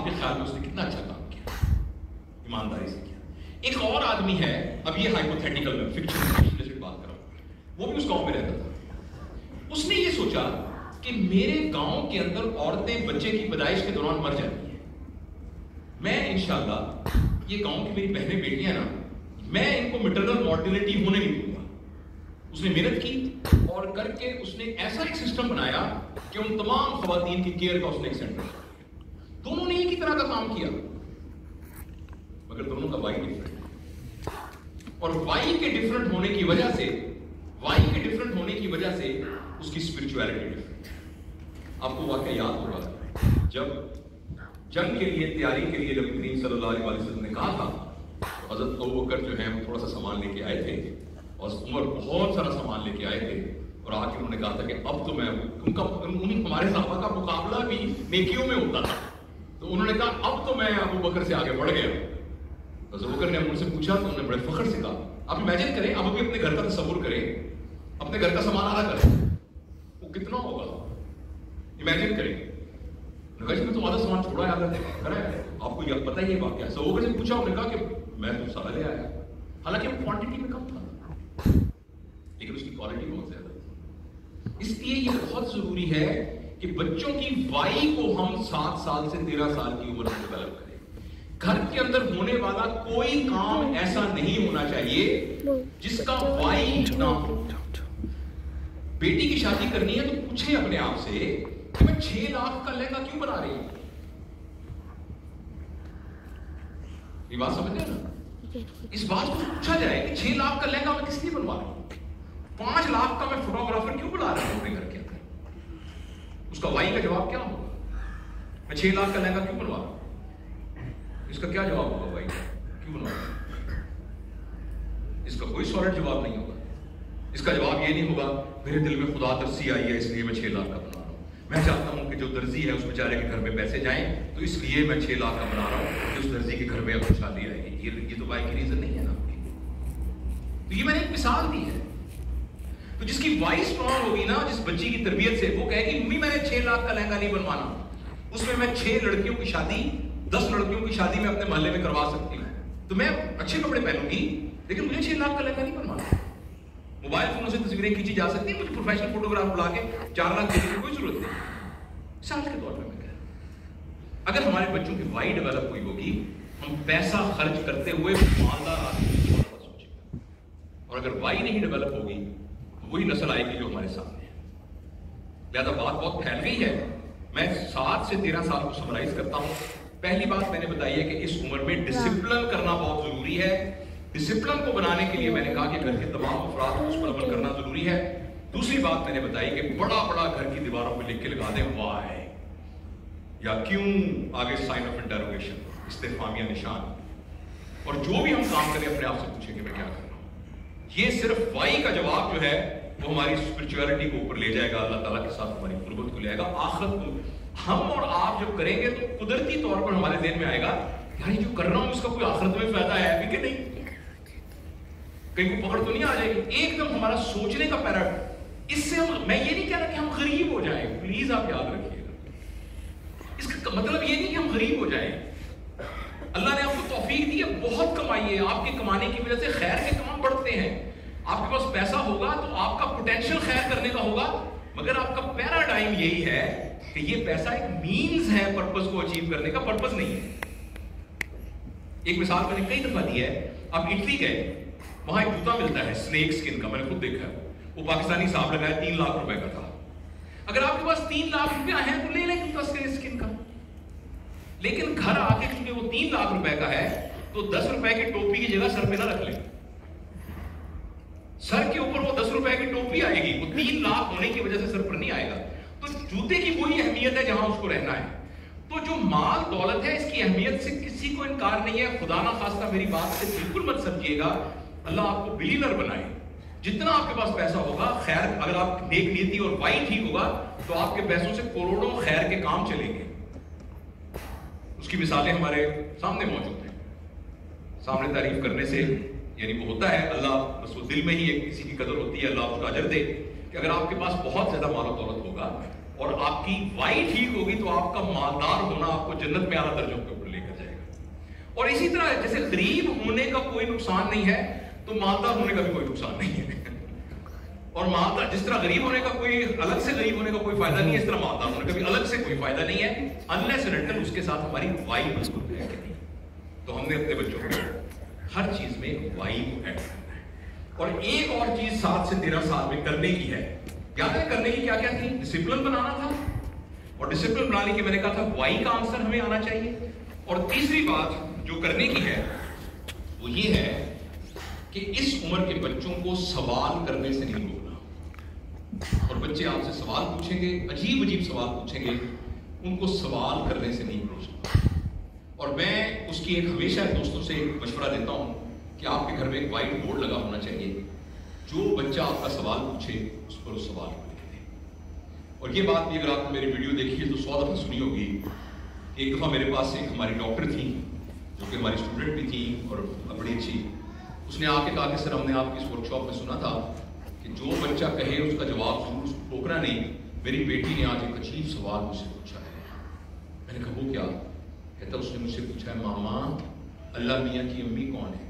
آپ کے خیال میں اس نے کتنا اچھا کام کیا، ایمانداری سے کیا. ایک اور آدمی ہے، اب یہ ہائپوتھیٹیکل میں فکشن بات کر رہا ہوں، وہ بھی اس گاؤں میں رہتا تھا. اس نے یہ سوچا کہ میرے گاؤں کے اندر عورتیں بچے کی پیدائش کے دوران مر جاتی ہیں، میں انشاءاللہ یہ گاؤں کی میری بہنیں بیٹیاں نا، میں ان کو میٹرنل مورٹیلٹی ہونے نہیں دوں گا. اس نے محنت کی اور کر کے اس نے ایسا ایک سسٹم بنایا کہ ان تمام خواتین کی کیئر کا اس نے ایک سینٹر. دونوں نے ایک ہی طرح کا کام کیا مگر دونوں کا وائی ڈفرنٹ، اور وائی کے ڈفرنٹ ہونے کی وجہ سے اس کی اسپرچویلٹی ڈفرنٹ. آپ کو واقعہ یاد ہوگا جب جنگ کے لیے تیاری کے لیے نبی کریم صلی اللہ علیہ وسلم نے کہا تھا، حضرت ابوبکر جو ہے وہ تھوڑا سا سامان لے کے آئے تھے اور عمر بہت سارا سامان لے کے آئے تھے، اور آ کے انہوں نے کہا تھا کہ اب تو میں ہمارے صحابہ کا مقابلہ بھی نیکیوں میں ہوتا تھا، تو انہوں نے کہا اب تو میں ابوبکر سے آگے بڑھ گیا. حضرت ابوبکر نے ان سے پوچھا تو انہوں نے بڑے فخر سے کہا. آپ امیجن کریں، اب ابھی اپنے گھر کا تصور کریں، اپنے گھر کا سامان آدھا کریں، وہ کتنا ہوگا امیجن کریں. نگاش میں تو آدھا سامان چھوڑا ہے، آدھا کرا ہے. آپ کو یہ پتہ ہی ہے واقعہ. سو ابوبکر سے پوچھا، انہوں نے کہا کہ میں تو سارا لے آیا، حالانکہ وہ کوانٹٹی میں کم تھا لیکن اس کی کوالٹی بہت زیادہ تھی. اس لیے یہ بہت ضروری ہے کہ بچوں کی وائی کو ہم 7 سال سے 13 سال کی عمر میں ڈیولپ کریں. گھر کے اندر ہونے والا کوئی کام ایسا نہیں ہونا چاہیے جس کا وائی نہ ہو. بیٹی کی شادی کرنی ہے تو پوچھیں اپنے آپ سے کہ میں 6 لاکھ کا لہنگا کیوں بنا رہی ہوں. یہ بات سمجھ رہے نا؟ اس بات کو پوچھا جائے کہ 6 لاکھ کا لہنگا میں کس لیے بنوا رہا ہوں، 5 لاکھ کا میں فوٹوگرافر کیوں بلا رہا ہوں اپنے گھر کے اندر. اس کا وائی کا جواب کیا ہوگا؟ میں 6 لاکھ کا لہنگا کیوں بنوا رہا ہوں، اس کا کیا جواب ہوگا؟ وائی کیوں بنوا رہا ہوں؟ اس کا کوئی سالڈ جواب نہیں ہوگا. اس کا جواب یہ نہیں ہوگا میرے دل میں خدا ترسی آئی ہے اس لیے میں 6 لاکھ کا بنا رہا ہوں، میں چاہتا ہوں کہ جو درزی ہے اس بیچارے کے گھر میں پیسے جائیں تو اس لیے میں 6 لاکھ کا بنا رہا ہوں کہ اس درزی کے گھر میں اب شادی آئے گی. یہ تو وائی کی ریزن نہیں ہے نا. تو یہ میں نے ایک مثال دی ہے. تو جس کی وائی اسٹرانگ ہوگی نا، جس بچی کی تربیت سے، وہ کہے گی ممی میں نے 6 لاکھ کا لہنگا نہیں بنوانا، اس میں 6 لڑکیوں کی شادی، 10 لڑکیوں کی شادی میں اپنے محلے میں کروا سکتی ہوں. تو میں اچھے کپڑے پہنوں گی لیکن مجھے 6 لاکھ کا لہنگا نہیں بنوانا. موبائل فونوں سے تصویریں کھینچی جا سکتی ہیں، مجھے پروفیشنل فوٹوگراف بلا کے 4 لاکھ دینے کی کوئی ضرورت نہیں. مثال کے طور پہ میں کہہ رہا ہوں، اگر ہمارے بچوں کی وائی ڈیولپ ہوئی ہوگی، ہم پیسہ خرچ کرتے ہوئے مالدار آدمی سوچیں گے. اور اگر وائی نہیں ڈیولپ ہوگی وہی نسل آئے گی جو ہمارے سامنے ہے. لہذا بات بہت پھیل گئی ہے. میں 7 سے 13 سال کو سمرائز کرتا ہوں. پہلی بات میں نے بتائی ہے کہ اس عمر میں ڈسپلن کرنا بہت ضروری ہے. ڈسپلن کو بنانے کے لیے میں نے کہا کہ گھر کے تمام افراد کو اس پر عمل کرنا ضروری ہے. دوسری بات میں نے بتائی کہ بڑا بڑا گھر کی دیواروں پہ لکھ کے لگا دیں وائی یا کیوں، آگے سائن آف انٹروگیشن، استفہامیہ نشان. اور جو بھی ہم کام کریں اپنے آپ سے پوچھیں کہ میں کیا کر رہا ہوں. یہ صرف وائی کا جواب جو ہے وہ ہماری اسپرچویلٹی کو اوپر لے جائے گا، اللہ تعالیٰ کے ساتھ ہماری قربت کو لے آئے گا. آخرت کو ہم اور آپ جب کریں گے تو قدرتی طور پر ہمارے ذہن میں آئے گا یار یہ جو کر رہا ہوں اس کا کوئی آخرت میں فائدہ ہے بھی کہ نہیں، کہیں کو پکڑ تو نہیں آ جائے گی. ایک دم ہمارا سوچنے کا پیراڈ. اس سے میں یہ نہیں کہہ رہا کہ ہم غریب ہو جائیں، پلیز آپ یاد رکھیے گا. اس کا مطلب یہ نہیں کہ ہم غریب ہو جائیں. اللہ نے آپ کو توفیق دی ہے، بہت کمائیے. آپ کے کمانے کی وجہ سے خیر کے کام بڑھتے ہیں. آپ کے پاس پیسہ ہوگا تو آپ کا پوٹینشیل خیر کرنے کا ہوگا، مگر آپ کا پیراڈائم یہی ہے کہ یہ پیسہ ایک مینز ہے پرپز کو اچیو کرنے کا، پرپز نہیں ہے. ایک مثال میں نے کئی دفعہ دی ہے. آپ اٹلی گئے، وہاں ایک جوتا ملتا ہے سنیک سکن کا، میں نے خود دیکھا ہے. وہ پاکستانی صاحب لگایا 3 لاکھ روپے کا تھا. اگر آپ کے پاس 3 لاکھ روپیہ ہیں تو لے لیں جوتا سکن کا. لیکن گھر آ کے کیونکہ وہ 3 لاکھ روپے کا ہے تو 10 روپے کی ٹوپی کی جگہ سر پہ نہ رکھ لیں. سر کے اوپر وہ 10 روپے کی ٹوپی آئے گی، وہ 3 لاکھ ہونے کی وجہ سے سر پر نہیں آئے گا. تو جوتے کی وہی اہمیت ہے جہاں اس کو رہنا ہے. تو جو مال دولت ہے اس کی اہمیت سے کسی کو انکار نہیں ہے. خدا نہ خواستہ میری بات سے بالکل مت سمجھیے گا. اللہ آپ کو بلینر بنائے. جتنا آپ کے پاس پیسہ ہوگا، خیر اگر آپ نیک نیتی اور وائی ٹھیک ہوگا تو آپ کے پیسوں سے کروڑوں خیر کے کام چلیں گے. اس کی مثالیں ہمارے سامنے موجود ہیں. سامنے تعریف کرنے سے یعنی وہ ہوتا ہے، اللہ بس وہ دل میں ہی ایک کسی کی قدر ہوتی ہے، اللہ اس کا اجر دے. کہ اگر آپ کے پاس بہت زیادہ مال و دولت ہوگا اور آپ کی وائی ٹھیک ہوگی تو آپ کا مالدار ہونا آپ کو جنت میں اعلیٰ درجوں کے اوپر لے کر جائے گا. اور اسی طرح جیسے غریب ہونے کا کوئی نقصان نہیں ہے تو مالدار ہونے کا بھی کوئی نقصان نہیں ہے. اور مالدار جس طرح غریب ہونے کا کوئی الگ سے غریب ہونے کا کوئی فائدہ نہیں ہے، اس طرح مالدار ہونے کا بھی الگ سے کوئی فائدہ نہیں ہے، انلیس اینڈ انٹل اس کے ساتھ ہماری وائی مضبوط ہے. تو ہم نے اپنے بچوں کو ہر چیز میں وائی کو ایڈ کرنا ہے. اور ایک اور چیز 7 سے 13 سال میں کرنے کی ہے. یاد ہے کرنے کی کیا کیا تھی؟ ڈسپلن بنانا تھا، اور ڈسپلن بنانے کی میں نے کہا تھا وائی کا آنسر ہمیں آنا چاہیے. اور تیسری بات جو کرنے کی ہے وہ یہ ہے کہ اس عمر کے بچوں کو سوال کرنے سے نہیں روکنا. اور بچے آپ سے سوال پوچھیں گے، عجیب عجیب سوال پوچھیں گے، ان کو سوال کرنے سے نہیں روکنا. اور میں اس کی ایک ہمیشہ دوستوں سے مشورہ دیتا ہوں کہ آپ کے گھر میں ایک وائٹ بورڈ لگا ہونا چاہیے، جو بچہ آپ کا سوال پوچھے اس پر اس سوال کو لکھ دیں. اور یہ بات بھی اگر آپ نے میری ویڈیو دیکھی ہے تو 100 دفعہ سنی ہوگی. ایک دفعہ میرے پاس ایک ہماری ڈاکٹر تھی جو کہ ہماری اسٹوڈنٹ بھی تھی اور بڑی اچھی. اس نے آ کے کہا کہ سر ہم نے آپ کی اس ورک شاپ میں سنا تھا کہ جو بچہ کہے اس کا جواب ضرور، اس کو ٹوکنا نہیں. میری بیٹی نے آج ایک عجیب سوال مجھ سے پوچھا ہے. میں نے کہا وہ کیا؟ کہتا اس نے مجھ سے پوچھا ہے ماما اللہ میاں کی امی کون ہے؟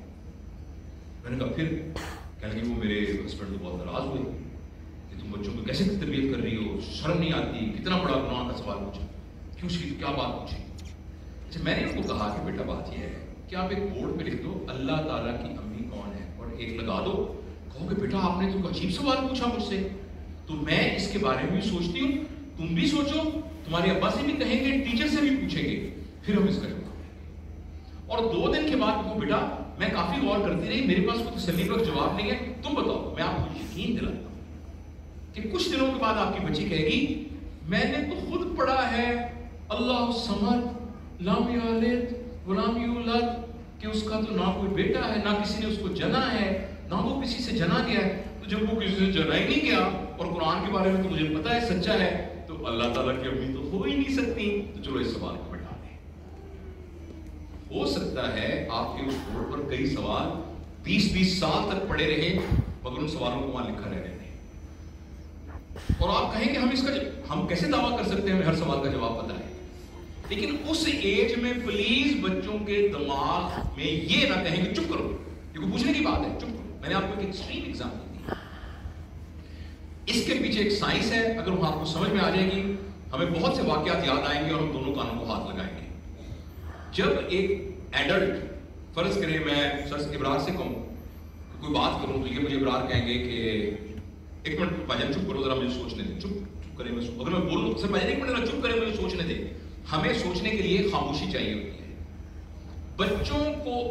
میں نے کہا پھر؟ کہنے لگی وہ میرے ہسبینڈ تو بہت ناراض ہوئے کہ تم بچوں کو کیسے تربیت کر رہی ہو، شرم نہیں آتی، کتنا بڑا گناہ کا سوال پوچھا، کیوں اس کی کیا بات پوچھی؟ اچھا میں نے ان کو کہا کہ بیٹا بات یہ ہے کہ آپ ایک بورڈ پہ لکھ دو اللہ تعالیٰ کی امی کون ہے اور ایک لگا دو. کہو کہ بیٹا آپ نے تو عجیب سوال پوچھا مجھ سے، تو میں اس کے بارے میں بھی سوچتی ہوں، تم بھی سوچو، تمہارے ابا سے بھی کہیں گے، ٹیچر سے بھی پوچھیں گے، پھر ہم اس کا جواب دیں. اور 2 دن کے بعد وہ بیٹا میں کافی غور کرتی رہی، میرے پاس کوئی تسلی بخش جواب نہیں ہے، تم بتاؤ. میں آپ کو یقین دلاتا ہوں کہ کچھ دنوں کے بعد آپ کی بچی کہے گی میں نے تو خود پڑھا ہے اللہ الصمد لم یلد ولم یولد، کہ اس کا تو نہ کوئی بیٹا ہے، نہ کسی نے اس کو جنا ہے، نہ وہ کسی سے جنا گیا ہے. تو جب وہ کسی سے جنا ہی نہیں گیا اور قرآن کے بارے میں تو مجھے پتا ہے سچا ہے، تو اللہ تعالیٰ کی امی تو ہو ہی نہیں سکتی. تو چلو اس سوال کو بٹھا دیں. ہو سکتا ہے آپ کے اس بورڈ پر کئی سوال 20 سال تک پڑے رہے مگر ان سوالوں کو وہاں لکھا رہنے دیں. اور آپ کہیں کہ ہم کیسے دعویٰ کر سکتے ہیں ہمیں ہر سوال کا جواب پتا ہے. لیکن اس ایج میں پلیز بچوں کے دماغ میں یہ نہ کہیں کہ چپ کرو، یہ کوئی پوچھنے کی بات ہے، چپ کرو. میں نے آپ کو ایک ایکسٹریم ایگزامپل دی. اس کے پیچھے ایک سائنس ہے، اگر وہ آپ کو سمجھ میں آ جائے گی ہمیں بہت سے واقعات یاد آئیں گے اور ہم دونوں کانوں کو ہاتھ لگائیں گے. جب ایک ایڈلٹ، فرض کریں میں سر ابرار سے کہوں کوئی بات کروں تو یہ مجھے ابرار کہیں گے کہ ایک منٹ بھائی جان چپ کرو ذرا مجھے سوچنے دیں. چپ کریں، اگر میں بولوں سر بھائی جان ایک منٹ ذرا چپ کریں مجھے سوچنے دیں. ہمیں سوچنے کے لیے خاموشی چاہیے ہوتی ہے.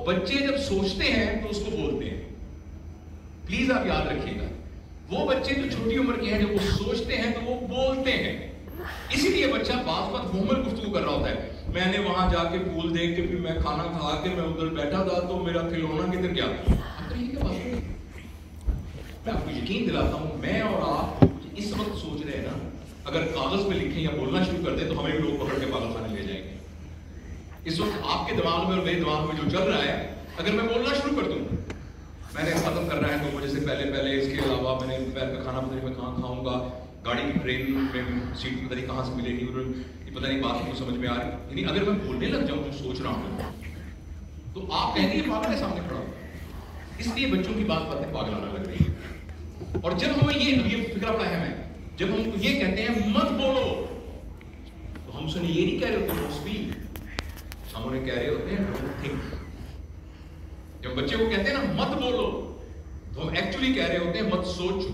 بچے جب سوچتے ہیں تو اس کو بولتے ہیں. پلیز آپ یاد رکھیے گا وہ بچے جو چھوٹی عمر کے ہیں جب وہ سوچتے ہیں تو وہ بولتے ہیں. اسی لیے بچہ بعض وقت مہمل گفتگو کر رہا ہوتا ہے. میں نے وہاں جا کے پھول دیکھ کے پھر میں کھانا کھا کے میں ادھر بیٹھا تھا تو میرا کھلونا کدھر گیا. میں آپ کو یقین دلاتا ہوں میں اور آپ اس وقت سوچ رہے ہیں نا، اگر کاغذ پہ لکھیں یا بولنا شروع کر دیں تو ہمیں بھی لوگ پکڑ کے پاگل خانے لے جائیں گے. اس وقت آپ کے دماغ میں اور میرے دماغ میں جو چل رہا ہے، اگر میں بولنا شروع کر دوں میں نے ختم کرنا ہے 2 بجے سے پہلے، اس کے علاوہ میں نے دوپہر کا کھانا پتہ نہیں میں کہاں کھاؤں گا، گاڑی کی ٹرین میں سیٹ پتہ نہیں کہاں سے ملے گی، یہ پتہ نہیں بات کو سمجھ میں آ رہی. یعنی اگر میں بولنے لگ جاؤں جو سوچ رہا ہوں تو آپ کہیں گے یہ پاگل ہے سامنے کھڑا. اس لیے بچوں کی باتیں پاگلانہ لگ رہی ہے. اور جب ہمیں یہ فکر پڑا ہے ہمیں جب ہم کو یہ کہتے ہیں مت بولو تو ہم سے یہ نہیں کہہ رہے ہوتے اسپیک، ہم انہیں کہہ رہے ہوتے ہیں ڈونٹ تھنک. جب بچے کو کہتے ہیں نا مت بولو تو ہم ایکچولی کہہ رہے ہوتے ہیں مت سوچو.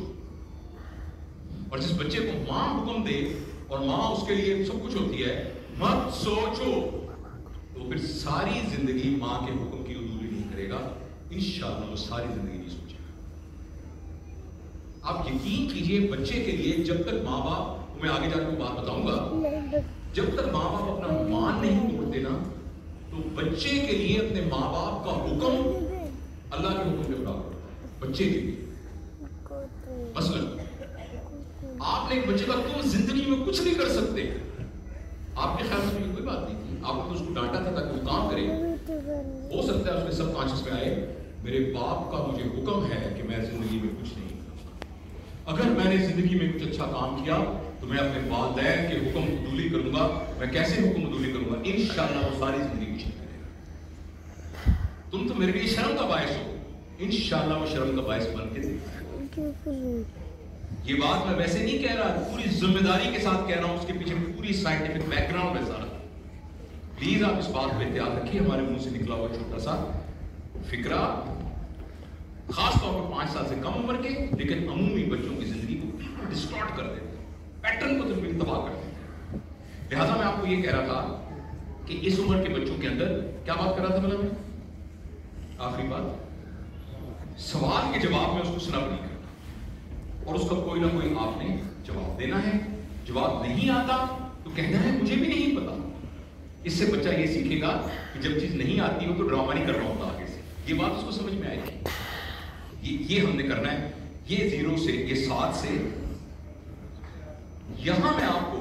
اور جس بچے کو ماں حکم دے اور ماں اس کے لیے سب کچھ ہوتی ہے مت سوچو تو پھر ساری زندگی ماں کے حکم کی عدولی نہیں کرے گا. انشاءاللہ وہ ساری زندگی نہیں سوچے گا. آپ یقین کیجئے بچے کے لیے جب تک ماں باپ، میں آگے جا کے بات بتاؤں گا، جب تک ماں باپ اپنا مان نہیں توڑتے نا تو بچے کے لیے اپنے ماں باپ کا حکم اللہ کے حکم کے برابر ہوتا ہے. بچے کے لیے مثلا آپ نے ایک بچے کا تو زندگی میں کچھ نہیں کر سکتے، آپ کے خیال سے کوئی بات نہیں تھی، آپ نے اس کو ڈانٹا تھا تاکہ وہ کام کرے. ہو سکتا ہے اس میں سب کانشس میں آئے میرے باپ کا مجھے حکم ہے کہ میں زندگی میں کچھ نہیں کروں. اگر میں نے زندگی میں کچھ اچھا کام کیا تو تو میں اپنے والدین کے حکم قبولی کروں گا. میں کیسے حکم قبولی کروں گا؟ انشاءاللہ وہ ساری زندگی کو شرک کرے گا. تم تو میرے لیے شرم کا باعث ہو، انشاءاللہ وہ شرم کا باعث بن کے دے. یہ بات میں ویسے نہیں کہہ رہا، پوری ذمہ داری کے ساتھ کہہ رہا ہوں، اس کے پیچھے پوری سائنٹیفک بیک گراؤنڈ ہے سارا. پلیز آپ اس بات پہ احتیاط رکھیے. ہمارے منہ سے نکلا ہوا چھوٹا سا فکرہ، خاص طور پر 5 سال سے کم عمر کے لیکن عمومی بچوں کی زندگی کو ڈسٹارٹ کر دیتے، پیٹرن کو تباہ کر دیتے. لہٰذا میں آپ کو یہ کہہ رہا تھا کہ اس عمر کے بچوں کے اندر کیا بات کر رہا تھا میں آخری بات، سوال کے جواب میں اس کو سنب نہیں کرنا اور اس کا کوئی نہ کوئی آپ نے جواب دینا ہے. جواب نہیں آتا تو کہنا ہے مجھے بھی نہیں پتا. اس سے بچہ یہ سیکھے گا کہ جب چیز نہیں آتی ہو تو ڈرامہ نہیں کرنا ہوتا آگے سے. یہ بات اس کو سمجھ میں آئے گی. یہ ہم نے کرنا ہے. یہ 0 سے، یہ 7 سے. یہاں میں آپ کو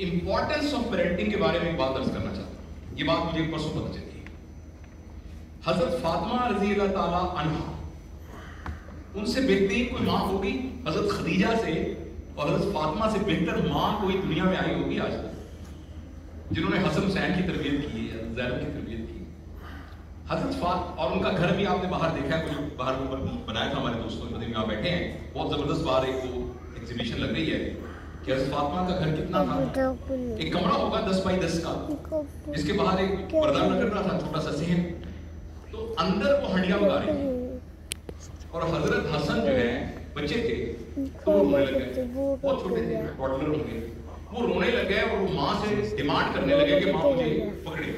امپورٹنس آف پیرنٹنگ کے بارے میں ایک بات درج کرنا چاہتا ہوں. یہ بات مجھے پرسوں پتہ چلی. حضرت فاطمہ رضی اللہ تعالی عنہا، ان سے بہترین کوئی ماں ہوگی حضرت خدیجہ سے، اور حضرت فاطمہ سے بہتر ماں کوئی دنیا میں آئی ہوگی آج تک، جنہوں نے حسن حسین کی تربیت کی ہے، زینب کی تربیت کی. حضرت اور ان کا گھر بھی آپ نے باہر دیکھا ہے، کوئی باہر بنایا تھا ہمارے دوستوں نے، یہاں بیٹھے ہیں. بہت زبردست باہر ایک ایگزیبیشن لگ رہی ہے کہ حضرت فاطمہ کا گھر کتنا تھا. ایک کمرہ ہوگا 10x10 کا، جس کے باہر ایک پردہ لگ رہا تھا چھوٹا سا صحن، تو اندر وہ ہنڈیاں بگا رہی ہیں. اور حضرت حسن جو ہے بچے تھے تو وہ رونے لگ گئے، بہت چھوٹے تھے، ٹوڈلر ہوں گے. وہ رونے لگ گئے اور وہ ماں سے ڈیمانڈ کرنے لگے کہ ماں مجھے پکڑے.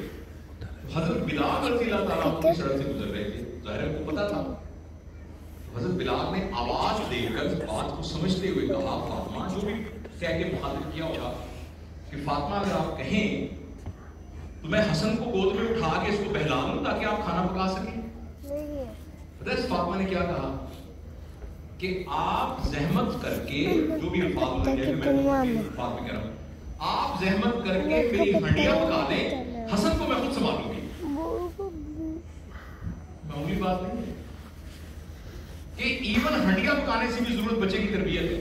حضرت بلال رضی اللہ تعالیٰ عنہ کی سڑک سے گزر رہے تھے، ظاہر ہے کو پتا تھا. حضرت بلال نے آواز دے کر بات کو سمجھتے ہوئے کہا، فاطمہ، جو بھی کہہ کے مخاطب کیا ہوگا کہ فاطمہ اگر آپ کہیں تو میں حسن کو گود میں اٹھا کے اس کو بہلا لوں تاکہ آپ کھانا پکا سکیں. حضرت فاطمہ نے کیا کہا کہ آپ زحمت کر کے، جو بھی الفاظ میں کہہ رہا ہوں، آپ زحمت کر کے میری ہنڈیاں پکا دیں، حسن کو میں خود سنبھالوں گی. معمولی بات نہیں ہے کہ ایون ہنڈیاں پکانے سے بھی ضرورت بچے کی تربیت ہے.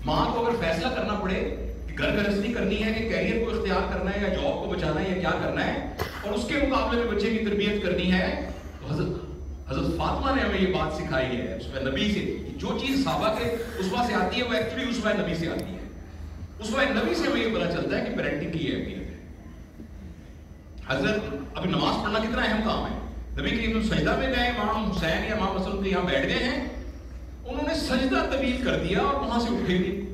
ماں کو اگر فیصلہ کرنا پڑے کہ گھر گرہستی کرنی ہے کہ کیریئر کو اختیار کرنا ہے یا جاب کو بچانا ہے یا کیا کرنا ہے، اور اس کے مقابلے میں بچے کی تربیت کرنی ہے، تو حضرت فاطمہ نے ہمیں یہ بات سکھائی ہے عصمہ نبی سے. جو چیز صحابہ کے عصمہ سے آتی ہے وہ ایکچولی عصمہ نبی سے آتی ہے. عصمہ نبی سے ہمیں یہ پتا چلتا ہے کہ پیرنٹنگ کی یہ اہمیت ہے. حضرت ابھی نماز پڑھنا کتنا اہم کام ہے. نبی کریم سجدہ میں گئے، امام حسین یا امام حسن کے یہاں بیٹھ گئے ہیں، انہوں نے سجدہ طویل کر دیا اور وہاں سے اٹھے نہیں،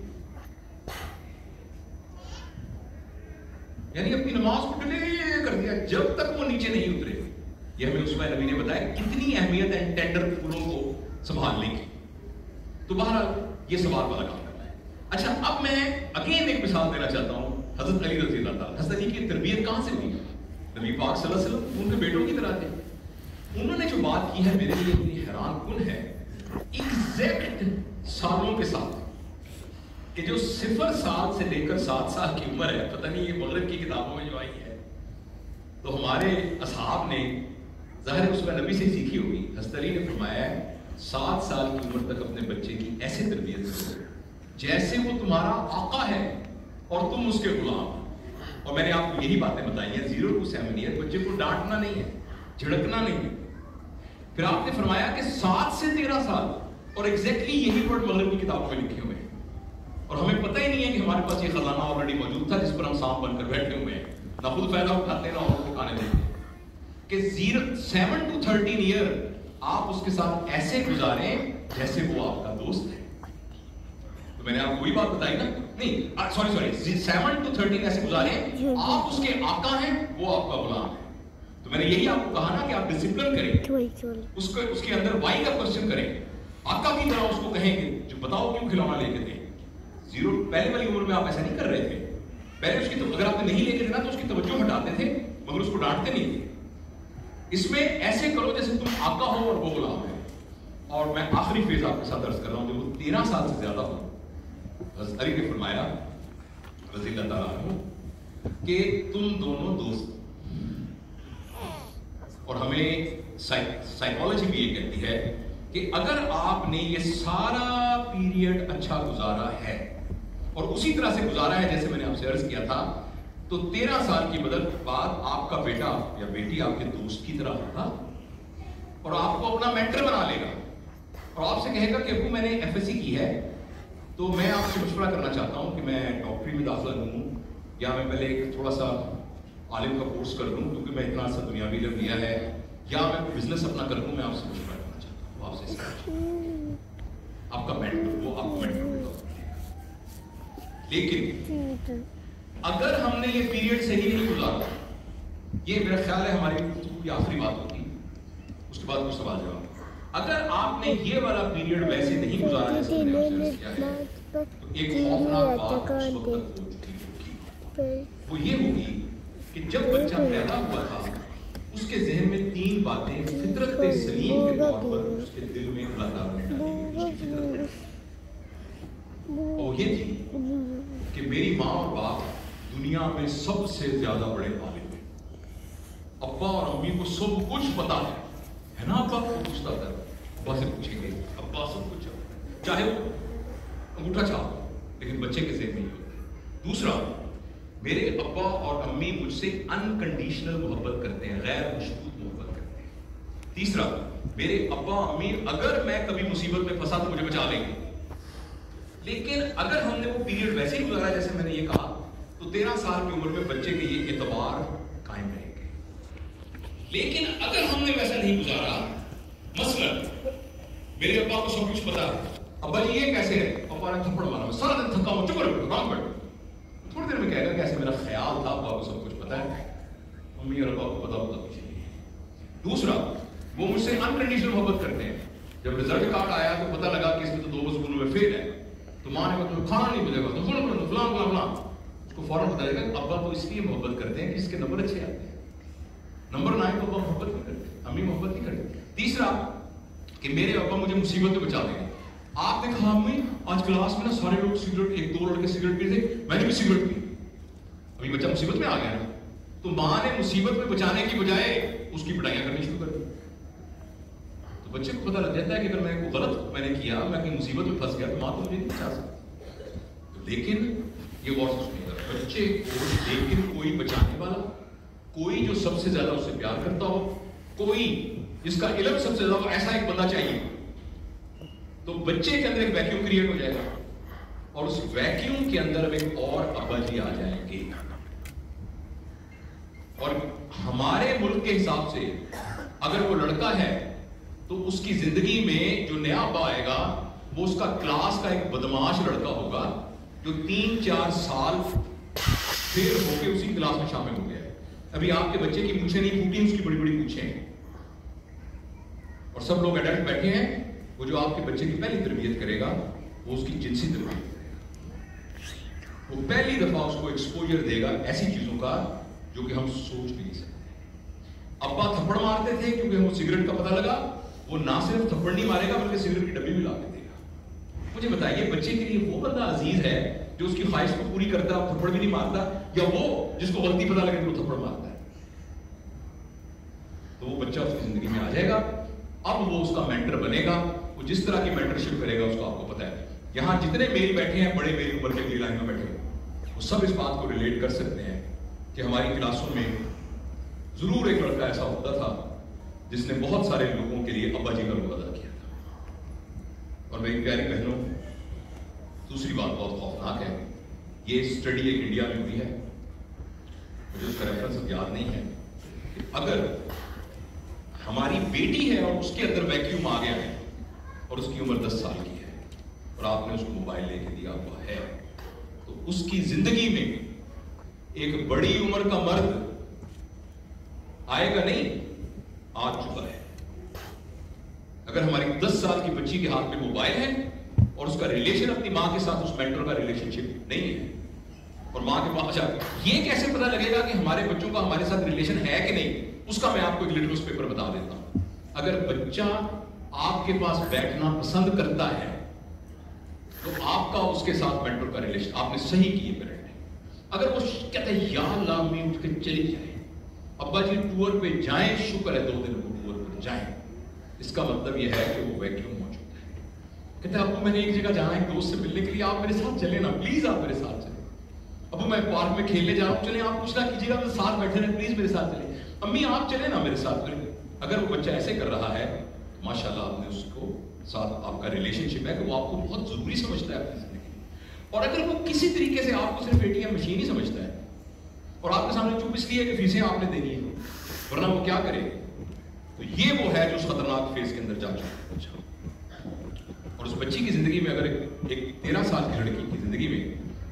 یعنی اپنی نماز کو ڈیلے کر دیا جب تک وہ نیچے نہیں اترے. یہ ہمیں عثمان نبی نے بتایا کتنی اہمیت ہے ٹینڈر پھولوں کو سنبھالنے کی. تو بہرحال یہ سوال والا کام کرنا ہے. اچھا، اب میں اگین ایک مثال دینا چاہتا ہوں. حضرت علی رضی اللہ تعالیٰ، حضرت علی کی تربیت کہاں سے ہوئی؟ نبی پاک صلی اللہ علیہ وسلم ان کے بیٹوں کی طرح تھے. انہوں نے جو بات کی ہے میرے لیے اتنی حیران کن ہے. ایگزیکٹ سالوں کے ساتھ کہ جو 0 سال سے لے کر 7 سال کی عمر ہے، پتہ نہیں یہ مغرب کی کتابوں میں جو آئی ہے، تو ہمارے اصحاب نے ظاہر اس میں نبی سے سیکھی ہوگی. حضرت علی نے فرمایا ہے 7 سال کی عمر تک اپنے بچے کی ایسے تربیت کرو جیسے وہ تمہارا آقا ہے اور تم اس کے غلام. اور میں نے آپ کو یہی باتیں بتائی ہیں. 0 to 7 ایئر بچے کو ڈانٹنا نہیں ہے، جھڑکنا نہیں ہے. پھر آپ نے فرمایا کہ 7 سے 13 سال، اور ایگزیکٹلی یہی ورڈ مغرب کی کتابوں میں لکھے ہوئے ہیں. اور ہمیں پتہ ہی نہیں ہے کہ ہمارے پاس یہ خزانہ آلریڈی موجود تھا جس پر ہم سانپ بن کر بیٹھے ہوئے ہیں، نہ خود فائدہ اٹھاتے ہیں نہ اور کو کھانے دیتے ہیں. کہ 7 to 13 ایئر آپ اس کے ساتھ ایسے گزاریں جیسے وہ آپ کا دوست ہے. تو میں نے آپ کو وہی بات بتائی نا، نہیں سوری 7 to 13 ایسے گزاریں آپ اس کے آقا ہیں، وہ آپ کا غلام ہے. تو میں نے یہی آپ کو کہا نا کہ آپ ڈسپلن کریں، اس کے اندر وائی کا کوشچن کریں، آقا کی طرح اس کو کہیں کہ جو بتاؤ کیوں کھلونا لے کے دیں. 0 پہلے والی عمر میں آپ ایسا نہیں کر رہے تھے. پہلے اس کی اگر آپ نے نہیں لے کے دینا تو اس کی توجہ ہٹاتے تھے مگر اس کو ڈانٹتے نہیں تھے. اس میں ایسے کرو جیسے تم آقا ہو اور وہ غلام ہے. اور میں آخری فیز آپ کے ساتھ عرض کر رہا ہوں جو وہ 13 سال سے زیادہ ہو. حضرت علی نے فرمایا رضی اللہ تعالیٰ عنہ کہ تم دونوں دوست، اور ہمیں سائیکالوجی بھی یہ کہتی ہے کہ اگر آپ نے یہ سارا پیریڈ اچھا گزارا ہے اور اسی طرح سے گزارا ہے جیسے میں نے آپ سے عرض کیا تھا، تو 13 سال کی بعد آپ کا بیٹا یا بیٹی آپ کے دوست کی طرح ہوگا اور آپ کو اپنا مینٹر بنا لے گا اور آپ سے کہے گا کہ ابو میں نے ایف ایس سی کی ہے تو میں آپ سے مشورہ کرنا چاہتا ہوں کہ میں ڈاکٹری میں داخلہ لوں یا میں پہلے ایک تھوڑا سا عالم کا کورس کر لوں کیونکہ میں اتنا سا دنیاوی علم لیا ہے، یا میں بزنس اپنا کر لوں. میں آپ سے مشورہ کرنا چاہتا ہوں. وہ آپ سے آپ کا مینٹر، وہ آپ کو مینٹر ہوگا. لیکن اگر ہم نے یہ پیریڈ صحیح نہیں گزارا، یہ میرا خیال ہے ہماری گفتگو کی آخری بات ہوگی، اس کے بعد کچھ سوال جواب. اگر آپ نے یہ والا پیریڈ ویسے نہیں گزارا جیسے میں نے آپ سے عرض کیا ہے، تو ایک خوفناک بات اس وقت تک ہو چکی ہوگی. وہ یہ ہوگی کہ جب بچہ پیدا ہوا تھا اس کے ذہن میں 3 باتیں فطرت سلیم کے طور پر اس کے دل میں اللہ تعالیٰ نے ڈالی. اس کی فطرت وہ یہ تھی کہ میری ماں اور باپ دنیا میں سب سے زیادہ بڑے عالم ہیں. ابا اور امی کو سب کچھ پتا ہے نا. ابا کو پوچھتا تھا، ابا سے پوچھیں گے، ابا سب کچھ چاہے وہ انگوٹھا چاہو، لیکن بچے کے ذہن میں یہ ہوتا ہے. دوسرا، میرے ابا اور امی مجھ سے انکنڈیشنل محبت کرتے ہیں، غیر مشروط محبت کرتے ہیں. تیسرا، میرے ابا امی اگر میں کبھی مصیبت میں پھنسا تو مجھے بچا لیں گے. لیکن اگر ہم نے وہ پیریڈ ویسے ہی گزارا جیسے میں نے یہ کہا تو 13 سال کی عمر میں بچے کے یہ اعتبار قائم رہے گے. لیکن اگر ہم نے ویسا نہیں گزارا، مثلا میرے ابا کو سب کچھ پتا ہے، ابا جی یہ کیسے ہے، ابا نے تھپڑ مارا، سارا دن تھکا ہوں، چپ رہو، کام کرو. تھوڑی دیر میں کہے گا کیسے میرا خیال تھا، ابا کو سب کچھ پتا ہے، امی اور ابا کو پتا ہوتا کچھ نہیں. دوسرا، وہ مجھ سے انکنڈیشنل محبت کرتے ہیں. جب رزلٹ کارڈ آیا تو پتا لگا کہ اس میں تو 2 سکولوں میں فیل ہے، تو ماں نے کہا تمہیں کھانا نہیں ملے گا، تو فلاں فلاں فلاں. اس کو فوراً بتائے گا ابا تو اس لیے محبت کرتے ہیں کہ اس کے نمبر اچھے آتے ہیں. نمبر 9 تو ابا محبت نہیں کرتے، امی محبت نہیں کرتے. تیسرا کہ میرے ابا مجھے مصیبت میں بچا دیں گے. آپ نے کہا امی آج کلاس میں نا سارے لوگ سگریٹ، 1-2 لڑکے سگریٹ پیتے، میں نے بھی سگریٹ پی. ابھی بچہ مصیبت میں آ گیا نا، تو ماں نے مصیبت میں بچانے کی بجائے اس کی پٹائیاں کرنی شروع کر دی. تو بچے کو پتہ لگ جاتا ہے کہ اگر میں غلط میں نے کیا، میں کہیں مصیبت میں پھنس گیا تو ماں تو مجھے نہیں بچا سکتی. لیکن یہ غور سے سنیے گا، بچے کو لیکن کوئی بچانے والا، کوئی جو سب سے زیادہ اس سے پیار کرتا ہو، کوئی جس کا علم سب سے زیادہ، ایسا ایک بندہ چاہیے. تو بچے کے اندر ایک ویکیوم کریٹ ہو جائے گا اور اس ویکیوم کے اندر اب ایک اور ابا جی آ جائیں گے. اور ہمارے ملک کے حساب سے اگر وہ لڑکا ہے تو اس کی زندگی میں جو نیا ابا آئے گا وہ اس کا کلاس کا ایک بدماش لڑکا ہوگا جو 3-4 سال پھر ہو کے اسی کلاس میں شامل ہو گیا ہے. ابھی آپ کے بچے کی مونچھیں نہیں پھوٹی، اس کی بڑی بڑی مونچھیں ہیں، اور سب لوگ ایڈلٹ بیٹھے ہیں. وہ جو آپ کے بچے کی پہلی تربیت کرے گا وہ اس کی جنسی تربیت کرے گا. وہ پہلی دفعہ اس کو ایکسپوجر دے گا ایسی چیزوں کا جو کہ ہم سوچ بھی نہیں سکتے. ابا تھپڑ مارتے تھے کیونکہ ہم سگریٹ کا پتہ لگا، وہ نہ صرف تھپڑ نہیں مارے گا بلکہ سگریٹ کی ڈبی بھی لا کے دے گا. مجھے بتائیے بچے کے لیے وہ بندہ عزیز ہے جو اس کی خواہش کو پوری کرتا ہے، تھپڑ بھی نہیں مارتا، یا وہ جس کو غلطی پتہ لگے تو وہ تھپڑ مارتا ہے؟ تو وہ بچہ اس کی زندگی میں آ جائے گا. اب وہ اس کا مینٹر بنے گا. وہ جس طرح کی مینٹرشپ کرے گا اس کو آپ کو پتا ہے. یہاں جتنے میل بیٹھے ہیں بڑے میری عمر کے اگلی لائن میں بیٹھے ہیں، وہ سب اس بات کو ریلیٹ کر سکتے ہیں کہ ہماری کلاسوں میں ضرور ایک لڑکا ایسا ہوتا تھا جس نے بہت سارے لوگوں کے لیے ابا جی کا رول ادا کیا تھا. اور میری پیاری بہنوں، دوسری بات بہت خوفناک ہے. یہ اسٹڈی ایک انڈیا میں ہوئی ہے، مجھے اس کا ریفرنس اب یاد نہیں ہے. اگر ہماری بیٹی ہے اور اس کے اندر ویکیوم آ گیا ہے اور اس کی عمر 10 سال کی ہے اور آپ نے اس کو موبائل لے کے دیا ہوا ہے، تو اس کی زندگی میں ایک بڑی عمر کا مرد آئے گا نہیں، آ چکا ہے. اگر ہماری 10 سال کی بچی کے ہاتھ میں موبائل ہے اور اس کا ریلیشن اپنی ماں کے ساتھ اس مینٹر کا ریلیشن شپ نہیں ہے اور ماں کے پاس، اچھا یہ کیسے پتا لگے گا کہ ہمارے بچوں کا ہمارے ساتھ ریلیشن ہے کہ نہیں؟ اس کا میں آپ کو ایک لٹرس پیپر بتا دیتا ہوں. اگر بچہ آپ کے پاس بیٹھنا پسند کرتا ہے تو آپ کا اس کے ساتھ مینٹر کا ریلیشن آپ نے صحیح کیے پیرنٹ نے. اگر وہ کہتے ہیں یا اللہ امی اٹھ کے چلی جائیں، ابا جی ٹور پہ جائیں، شکر ہے 2 دن وہ ٹور پر جائیں، اس کا مطلب یہ ہے کہ وہ ویکیوم موجود ہے. کہتے ہیں ابو میں نے ایک جگہ جانا ہے ایک دوست سے ملنے کے لیے, آپ میرے ساتھ چلیں نا پلیز, آپ میرے ساتھ چلیں. ابو میں پارک میں کھیلنے جا رہا ہوں, چلیں آپ کچھ نہ کیجیے گا, تو ساتھ بیٹھے رہے, پلیز میرے ساتھ چلیں. امی آپ چلیں نا میرے ساتھ. اگر وہ بچہ ایسے کر رہا ہے ماشاءاللہ آپ نے اس کو ساتھ آپ کا ریلیشن شپ ہے کہ وہ آپ کو بہت ضروری سمجھتا ہے اپنی زندگی میں. اور اگر وہ کسی طریقے سے آپ کو صرف ATM مشین ہی سمجھتا ہے اور آپ کے سامنے چپ اس لیے کہ فیسیں آپ نے دینی ہے, ورنہ وہ کیا کرے, تو یہ وہ ہے جو اس خطرناک فیز کے اندر جا چکا ہے. اور اس بچی کی زندگی میں اگر ایک 13 سال کی لڑکی کی زندگی میں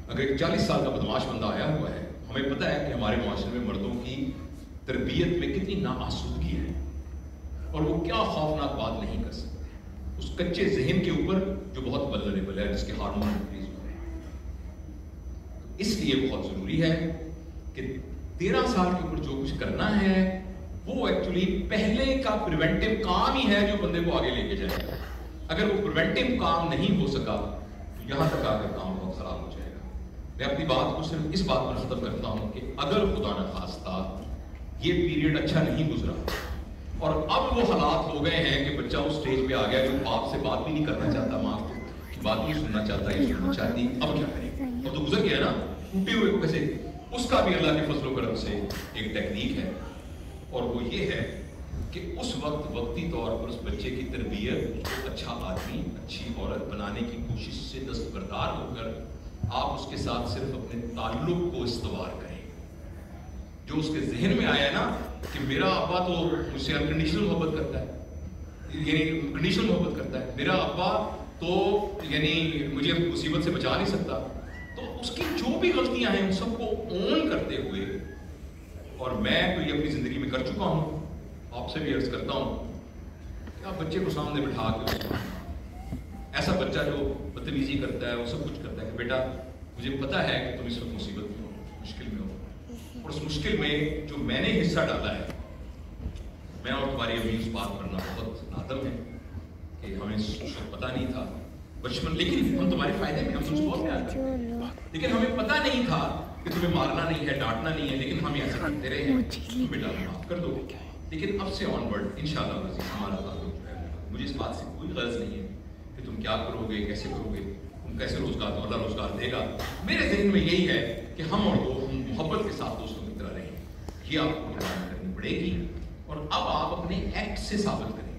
اگر ایک 40 سال کا بدماش بندہ آیا ہوا ہے, ہمیں پتہ ہے کہ ہمارے معاشرے میں مردوں کی تربیت میں کتنی ناآسودگی ہے اور وہ کیا خوفناک بات نہیں کر سکتے اس کچے ذہن کے اوپر جو بہت ولنریبل ہے, جس کے ہارمون انکریز ہو رہے ہیں. اس لیے بہت ضروری ہے کہ 13 سال کے اوپر جو کچھ کرنا ہے وہ ایکچولی پہلے کا پریونٹیو کام ہی ہے جو بندے کو آگے لے کے جائے گا. اگر وہ پریونٹیو کام نہیں ہو سکا تو یہاں تک آ کر کام بہت خراب ہو جائے گا. میں اپنی بات کو صرف اس بات پر ختم کرتا ہوں کہ اگر خدا نخواستہ یہ پیریڈ اچھا نہیں گزرا اور اب وہ حالات ہو گئے ہیں کہ بچہ اس سٹیج پہ آ گیا جو باپ سے بات بھی نہیں کرنا چاہتا, ماں کی بات نہیں سننا چاہتا, یہ سننا چاہتی, اب کیا کرے, اب تو گزر گیا نا ٹوٹے ہوئے ویسے. اس کا بھی اللہ کے فضل و کرم سے ایک ٹیکنیک ہے اور وہ یہ ہے کہ اس وقت وقتی طور پر اس بچے کی تربیت اچھا آدمی اچھی عورت بنانے کی کوشش سے دستبردار ہو کر آپ اس کے ساتھ صرف اپنے تعلق کو استوار کریں. جو اس کے ذہن میں آیا ہے نا کہ میرا ابا تو مجھ سے انکنڈیشنل محبت کرتا ہے, یعنی کنڈیشنل محبت کرتا ہے, میرا ابا تو یعنی مجھے مصیبت سے بچا نہیں سکتا, تو اس کی جو بھی غلطیاں ہیں ان سب کو اون کرتے ہوئے, اور میں تو یہ اپنی زندگی میں کر چکا ہوں, آپ سے بھی عرض کرتا ہوں کہ آپ بچے کو سامنے بٹھا کے ایسا بچہ جو بدتمیزی کرتا ہے وہ سب کچھ کرتا ہے کہ بیٹا مجھے پتا ہے کہ تم اس وقت مصیبت میں ہو, مشکل میں ہو, اور اس مشکل میں جو میں نے حصہ ڈالا ہے, میں اور تمہاری امی اس بات پر بہت نادم ہے کہ ہمیں اس وقت پتہ نہیں تھا بچپن, لیکن ہم تمہارے فائدے میں ہم تم سے بہت پیار کرتے ہیں, لیکن ہمیں پتہ نہیں تھا کہ تمہیں مارنا نہیں ہے, ڈانٹنا نہیں ہے, لیکن ہم ایسا کرتے رہے ہیں, بیٹا معاف کر دو. لیکن اب سے آن ورڈ انشاءاللہ ہمارا تعلق جو ہے, مجھے اس بات سے کوئی غرض نہیں ہے کہ تم کیا کرو گے, کیسے کرو گے, تم کیسے روزگار دو, اللہ روزگار دے گا. میرے ذہن میں یہی ہے کہ ہم اور وہ محبت کے ساتھ دوستوں کی طرح رہیں, یہ آپ کو کرنی پڑے گی. اور اب آپ اپنے ایکٹ سے ثابت کریں,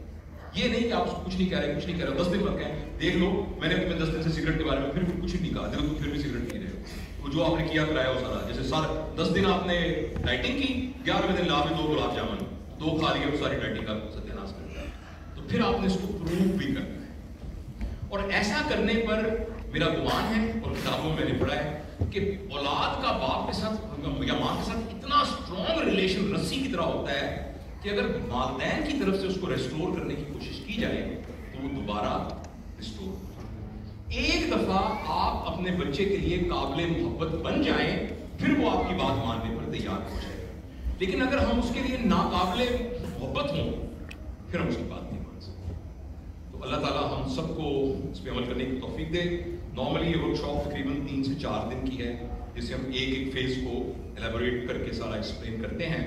یہ نہیں کہ آپ اس کو کچھ نہیں کہہ رہے, کچھ نہیں کہہ رہے, 10 دن بعد کہیں دیکھ لو میں نے تمہیں 10 دن سے سگریٹ کے بارے میں پھر کچھ نہیں کہا, دیکھو تم پھر بھی سگریٹ پی رہے ہو, وہ جو آپ نے کیا کرایا وہ سارا, جیسے سارا 10 دن آپ نے ڈائٹنگ کی, 11ویں دن لا میں 2 گلاب جامن 2 کھا لیے, وہ ساری ڈائٹنگ کا ستیہ ناش کرتا ہے, تو پھر آپ نے اس کو پروو بھی کرنا ہے. اور ایسا کرنے پر میرا گمان ہے اور کتابوں میں نے پڑھا ہے کہ اولاد کا باپ کے ساتھ یا ماں کے ساتھ اتنا اسٹرانگ ریلیشن رسی کی طرح ہوتا ہے کہ اگر والدین کی طرف سے اس کو ریسٹور کرنے کی کوشش کی جائے تو وہ دوبارہ ریسٹور ہو. ایک دفعہ آپ اپنے بچے کے لیے قابل محبت بن جائیں پھر وہ آپ کی بات ماننے پر تیار ہو جائے, لیکن اگر ہم اس کے لیے ناقابل محبت ہوں پھر ہم اس کی بات نہیں مان سکتے. تو اللہ تعالیٰ ہم سب کو اس پہ عمل کرنے کی توفیق دے. نارملی یہ ورک شاپ تقریباً 3 سے 4 دن کی ہے, جس سے ہم ایک ایک فیز کو ایلیبوریٹ کر کے سارا ایکسپلین کرتے ہیں.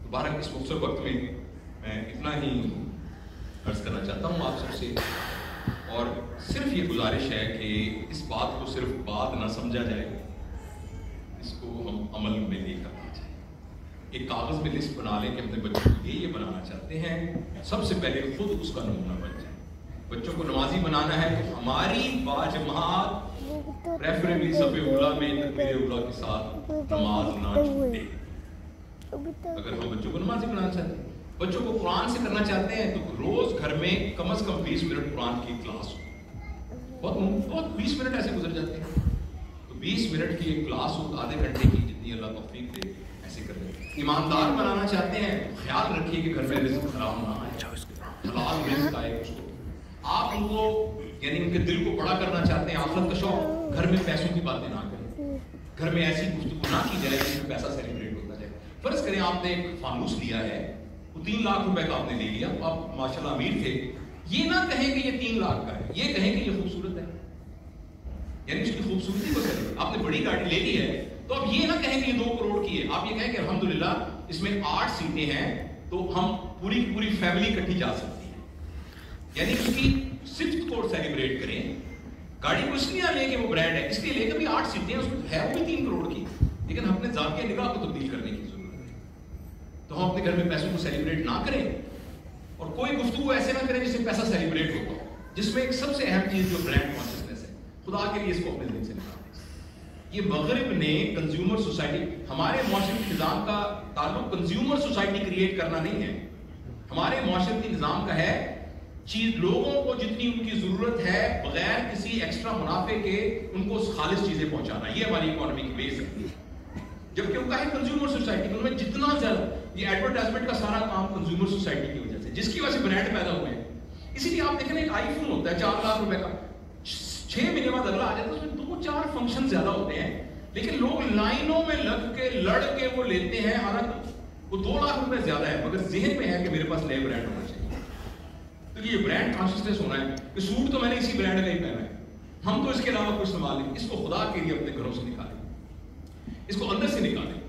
دوبارہ اس مختصر وقت میں میں اتنا ہی عرض کرنا چاہتا ہوں آپ سب سے, اور صرف یہ گزارش ہے کہ اس بات کو صرف بات نہ سمجھا جائے, اس کو ہم عمل میں لے کر آ جائیں. ایک کاغذ میں لسٹ بنا لیں کہ اپنے بچوں کو یہ بنانا چاہتے ہیں, سب سے پہلے خود اس کا نمونہ بن جائے. بچوں کو نمازی بنانا ہے کہ ہماری باجماعت پریفریبلی صف اولا میں تکبیر اولا کے ساتھ نماز نہ چھوٹے. اگر ہم بچوں کو نمازی بنانا چاہتے ہیں, بچوں کو قرآن سے کرنا چاہتے ہیں, تو روز گھر میں کم از کم 20 منٹ قرآن کی کلاس ہو. بہت 20 منٹ ایسے گزر جاتے ہیں, تو 20 منٹ کی ایک کلاس ہو آدھے گھنٹے کی, جتنی اللہ توفیق دے ایسے کر لیں. ایماندار بنانا چاہتے ہیں, خیال رکھیے کہ گھر میں رزق حرام نہ آئے, حلال رزق آئے اس کو. آپ ان کو یعنی ان کے دل کو بڑا کرنا چاہتے ہیں, آخرت کا شوق, گھر میں پیسوں کی باتیں نہ کریں, گھر میں ایسی گفتگو نہ کی جائے جس میں پیسہ سیلیبریٹ ہوتا جائے. فرض کریں آپ نے ایک فانوس لیا ہے, وہ 3 لاکھ روپے کا آپ نے لے لیا, آپ ماشاءاللہ امیر تھے, یہ نہ کہیں کہ یہ 3 لاکھ کا ہے, یہ کہیں کہ یہ خوبصورت ہے, یعنی اس کی خوبصورتی کو کریں. آپ نے بڑی گاڑی لے لی ہے تو اب یہ نہ کہیں کہ یہ 2 کروڑ کی ہے, آپ یہ کہیں کہ الحمدللہ اس میں 8 سیٹیں ہیں تو ہم پوری فیملی اکٹھی جا سکتی ہے. یعنی اس کی 6th کوڈ سیلیبریٹ کریں. گاڑی کو اس لیے لے کہ وہ برانڈ ہے, اس لیے لے کہ بھی 8 سیٹیں ہیں, اس میں ہے وہ بھی 3 کروڑ کی, لیکن ہم نے ذاتیہ نگاہ کو تبدیل کرنے کی ضرورت ہے. تو ہم اپنے گھر میں پیسوں کو سیلیبریٹ نہ کریں, اور کوئی گفتگو ایسے نہ کریں جس سے پیسہ سیلیبریٹ ہوتا ہو, جس میں ایک سب سے اہم چیز جو برانڈ کانشیسنس ہے, خدا کے لیے اس کو اپنے دل سے نکالیں. یہ مغرب نے کنزیومر سوسائٹی, ہمارے معاشرتی نظام کا تعلق کنزیومر سوسائٹی کریٹ کرنا نہیں ہے. ہمارے معاشرتی نظام کا ہے چیز لوگوں کو جتنی ان کی ضرورت ہے بغیر کسی ایکسٹرا منافع کے ان کو خالص چیزیں پہنچانا. یہ ہماری اکانومی کی بیس ہے. جبکہ ان کا ہے کنزیومر سوسائٹی, ان میں جتنا زیادہ یہ ایڈورٹائزمنٹ کا سارا کام کنزیومر سوسائٹی کی وجہ سے, جس کی وجہ سے برانڈ پیدا ہوئے ہیں. اسی لیے آپ دیکھیں ایک آئی فون ہوتا ہے 4 لاکھ روپے کا, 6 مہینے بعد اگلا آ جاتا ہے, اس میں 2-4 فنکشن زیادہ ہوتے ہیں, لیکن لوگ لائنوں میں لگ کے لڑ کے وہ لیتے ہیں. حالانکہ وہ 2 لاکھ روپے زیادہ ہے, مگر ذہن میں ہے کہ میرے پاس نئے برانڈ ہونا چاہیے. تو یہ برانڈ کانشیسنس ہونا ہے کہ سوٹ تو میں نے اسی برانڈ کا ہی پہنا ہے, ہم تو اس کے علاوہ کوئی استعمال نہیں. اس کو خدا کے لیے اپنے گھروں سے نکالیں, اس کو اندر سے نکالیں,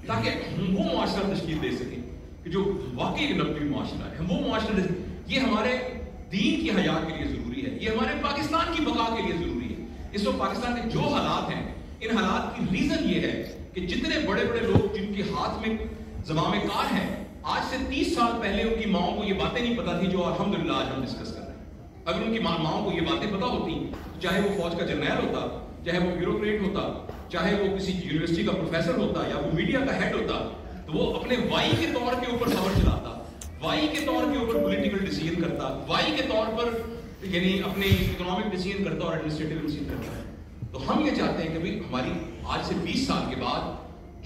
تاکہ ہم وہ معاشرہ تشکیل دے سکیں کہ جو واقعی ایک نبوی معاشرہ ہے. ہم وہ معاشرہ, یہ ہمارے دین کی حیا کے لیے ضروری ہے, یہ ہمارے پاکستان کی بقا کے لیے ضروری ہے. اس وقت پاکستان کے جو حالات ہیں, ان حالات کی ریزن یہ ہے کہ جتنے بڑے بڑے لوگ جن کے ہاتھ میں زمام کار ہیں, آج سے 30 سال پہلے ان کی ماؤں کو یہ باتیں نہیں پتا تھی جو الحمدللہ آج ہم ڈسکس کر رہے ہیں. اگر ان کی ماؤں کو یہ باتیں پتا ہوتی, چاہے وہ فوج کا جرنیل ہوتا, چاہے وہ بیوروکریٹ ہوتا, چاہے وہ کسی یونیورسٹی کا پروفیسر ہوتا, یا وہ میڈیا کا ہیڈ ہوتا, تو وہ اپنے وائی کے طور کے اوپر خبر چلاتا, وائی کے طور کے اوپر پولیٹیکل ڈیسیژن کرتا, وائی کے طور پر یعنی اپنے اکنامک ڈیسیژن کرتا اور ایڈمنسٹریٹو ڈیسیژن کرتا ہے. تو ہم یہ چاہتے ہیں کہ بھئی ہماری آج سے 20 سال کے بعد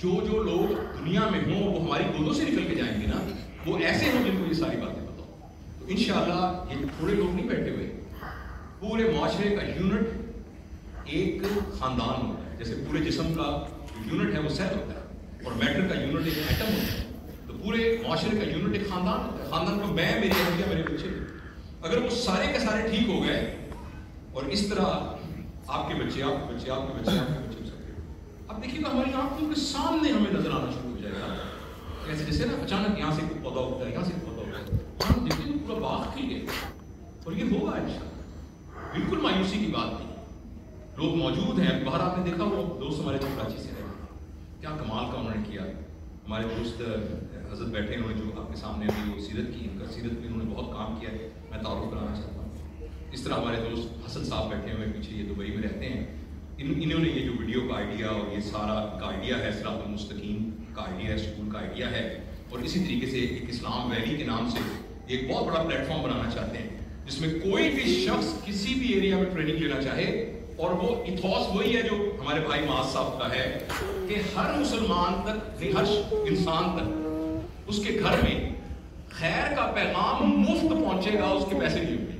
جو لوگ دنیا میں ہوں وہ ہماری گودوں سے نکل کے جائیں گے نا, وہ ایسے ہوں جن کو یہ ساری باتیں پتا ہو. تو انشاءاللہ یہ تھوڑے لوگ نہیں بیٹھے ہوئے, پورے معاشرے کا یونٹ ایک خاندان ہوتا ہے. جیسے پورے جسم کا یونٹ ہے وہ سیل ہوتا ہے, اور میٹر کا یونٹ ایک ایٹم ہوتا ہے. تو پورے معاشرے کا یونٹ ایک خاندان ہوتا ہے. خاندان کو میں, میری اہلیہ, میرے بچے, اگر وہ سارے کے سارے ٹھیک ہو گئے, اور اس طرح آپ کے بچے, آپ کے بچے, آپ کے بچے, آپ کے بچے, اب دیکھیے گا ہماری آنکھوں کے سامنے ہمیں نظر آنا شروع ہو جائے گا. ایسے جیسے نا اچانک یہاں سے کوئی پودا ہوتا ہے, یہاں سے پودا ہوتا ہے, ہم دیکھیں پورا باغ کھل گیا, اور یہ ہوگا انشاءاللہ. بالکل مایوسی کی بات نہیں. لوگ موجود ہیں باہر, آپ نے دیکھا وہ دوست ہمارے جو کراچی سے رہے, کیا کمال کا انہوں نے کیا. ہمارے دوست حضرت بیٹھے, انہوں نے جو آپ کے سامنے ابھی وہ سیرت کی, ان کا سیرت میں انہوں نے بہت کام کیا ہے, میں تعارف کرانا چاہتا ہوں. اس طرح ہمارے دوست حسن صاحب بیٹھے ہوئے پیچھے, یہ دبئی میں رہتے ہیں. انہوں نے یہ جو ویڈیو کا آئیڈیا اور یہ سارا کا آئیڈیا ہے, صراط المستقیم کا آئیڈیا ہے, اسکول کا آئیڈیا ہے, اور اسی طریقے سے ایک اسلام ویلی کے نام سے ایک بہت بڑا پلیٹ فارم بنانا چاہتے ہیں, جس میں کوئی بھی شخص کسی بھی ایریا میں ٹریننگ لینا چاہے, اور وہ ایتھوس وہی ہے جو ہمارے بھائی معاذ صاحب کا ہے کہ ہر مسلمان تک, ہر انسان تک اس کے گھر میں خیر کا پیغام مفت پہنچے گا, اس کے پیسے نہیں ہوگے,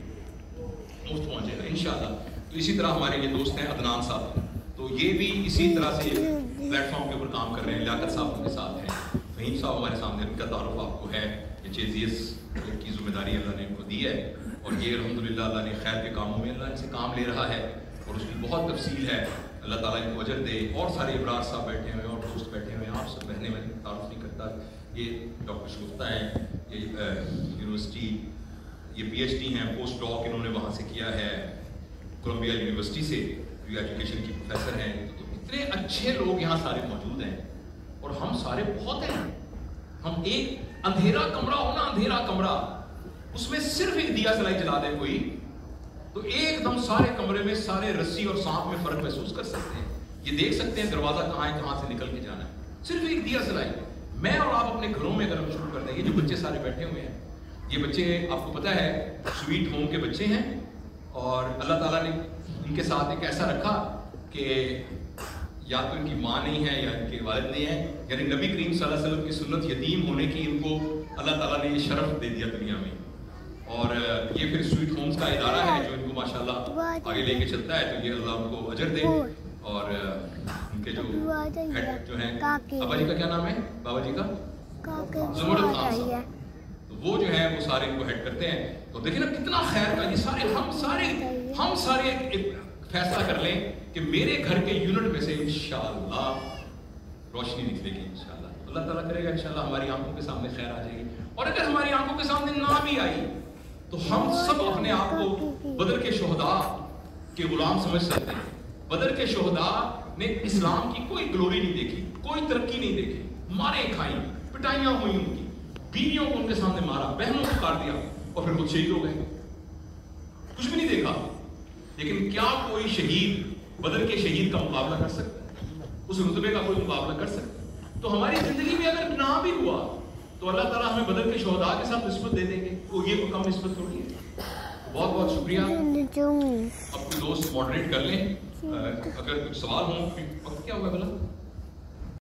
مفت پہنچے گا انشاءاللہ. تو اسی طرح ہمارے یہ دوست ہیں عدنان صاحب, تو یہ بھی اسی طرح سے پلیٹ فارم کے اوپر کام کر رہے ہیں. لیاقت صاحب کے ساتھ ہیں, فہیم صاحب ہمارے سامنے, ان کا تعارف آپ کو ہے. یہ چیزیس کی ذمہ داری اللہ نے ان کو دی ہے, اور یہ الحمدللہ اللہ نے خیر کے کاموں میں اللہ ان سے کام لے رہا ہے, اور اس کی بہت تفصیل ہے. اللہ تعالیٰ ان کو اجر دے. اور سارے ابرار صاحب بیٹھے ہوئے, اور دوست بیٹھے ہوئے, آپ سب بہنیں میں تعارف نہیں کرتا. یہ ڈاکٹر شگفتہ ہیں, یہ یونیورسٹی, یہ پی ایچ ڈی ہیں, پوسٹ ڈاک انہوں نے وہاں سے کیا ہے, کولمبیا یونیورسٹی سے, جو ایجوکیشن کی پروفیسر ہیں. تو اتنے اچھے لوگ یہاں سارے موجود ہیں, اور ہم سارے بہت ہیں. ہم ایک اندھیرا کمرہ ہو نا, اندھیرا کمرہ, اس میں صرف ایک دیا سلائی جلا دے کوئی, تو ایک دم سارے کمرے میں سارے رسی اور سانپ میں فرق محسوس کر سکتے ہیں. یہ دیکھ سکتے ہیں دروازہ کہاں ہے, کہاں سے نکل کے جانا ہے, صرف ایک دیا سلائی. میں اور آپ اپنے گھروں میں اگر ہم شروع کر دیں, یہ جو بچے سارے بیٹھے ہوئے ہیں, یہ بچے آپ کو پتا ہے سویٹ ہوم کے بچے ہیں, اور اللہ تعالیٰ نے ان کے ساتھ ایک ایسا رکھا کہ یا تو ان کی ماں نہیں ہے یا ان کے والد نہیں ہے, یعنی نبی کریم صلی اللہ علیہ وسلم کی سنت یتیم ہونے کی ان کو اللہ تعالیٰ نے یہ شرف دے دیا دنیا میں. اور یہ پھر سویٹ ہومز کا ادارہ ہے جو ان کو ماشاءاللہ آگے لے کے چلتا ہے, تو یہ اللہ ان کو اجر دے. اور ان کے جو ہیڈ جو ہیں, ابا جی کا کیا نام ہے, بابا جی کا زمرد خان صاحب, تو وہ جو ہے وہ سارے ان کو ہیڈ کرتے ہیں. تو دیکھیں نا کتنا خیر کا, یہ سارے ہم سارے ایک فیصلہ کر لیں کہ میرے گھر کے یونٹ میں سے انشاءاللہ روشنی نکلے گی انشاءاللہ. اللہ تعالیٰ کرے گا انشاءاللہ ہماری آنکھوں کے سامنے خیر آ جائے گی. اور اگر ہماری آنکھوں کے سامنے نہ بھی آئی تو ہم سب اپنے آپ کو بدر کے شہداء کے غلام سمجھ سکتے ہیں. بدر کے شہداء نے اسلام کی کوئی گلوری نہیں دیکھی, کوئی ترقی نہیں دیکھی, مارے کھائی, پٹائیاں ہوئی, ان کی بیویوں کو ان کے سامنے مارا, بہنوں کو کاٹ دیا اور پھر خود شہید ہو گئے, کچھ بھی نہیں دیکھا. لیکن کیا کوئی شہید بدر کے شہید کا مقابلہ کر سکتا ہے؟ اس رتبے کا کوئی مقابلہ کر سکتا ہے؟ تو ہماری زندگی میں اگر نہ بھی ہوا تو اللہ تعالیٰ ہمیں بدر کے شہداء کے ساتھ نسبت دے دیں گے, وہ یہ کم نسبت تھوڑی ہے. بہت بہت شکریہ. اپنے دوست ماڈریٹ کر لیں, اگر کچھ سوال ہوں. وقت کیا ہوا بلا؟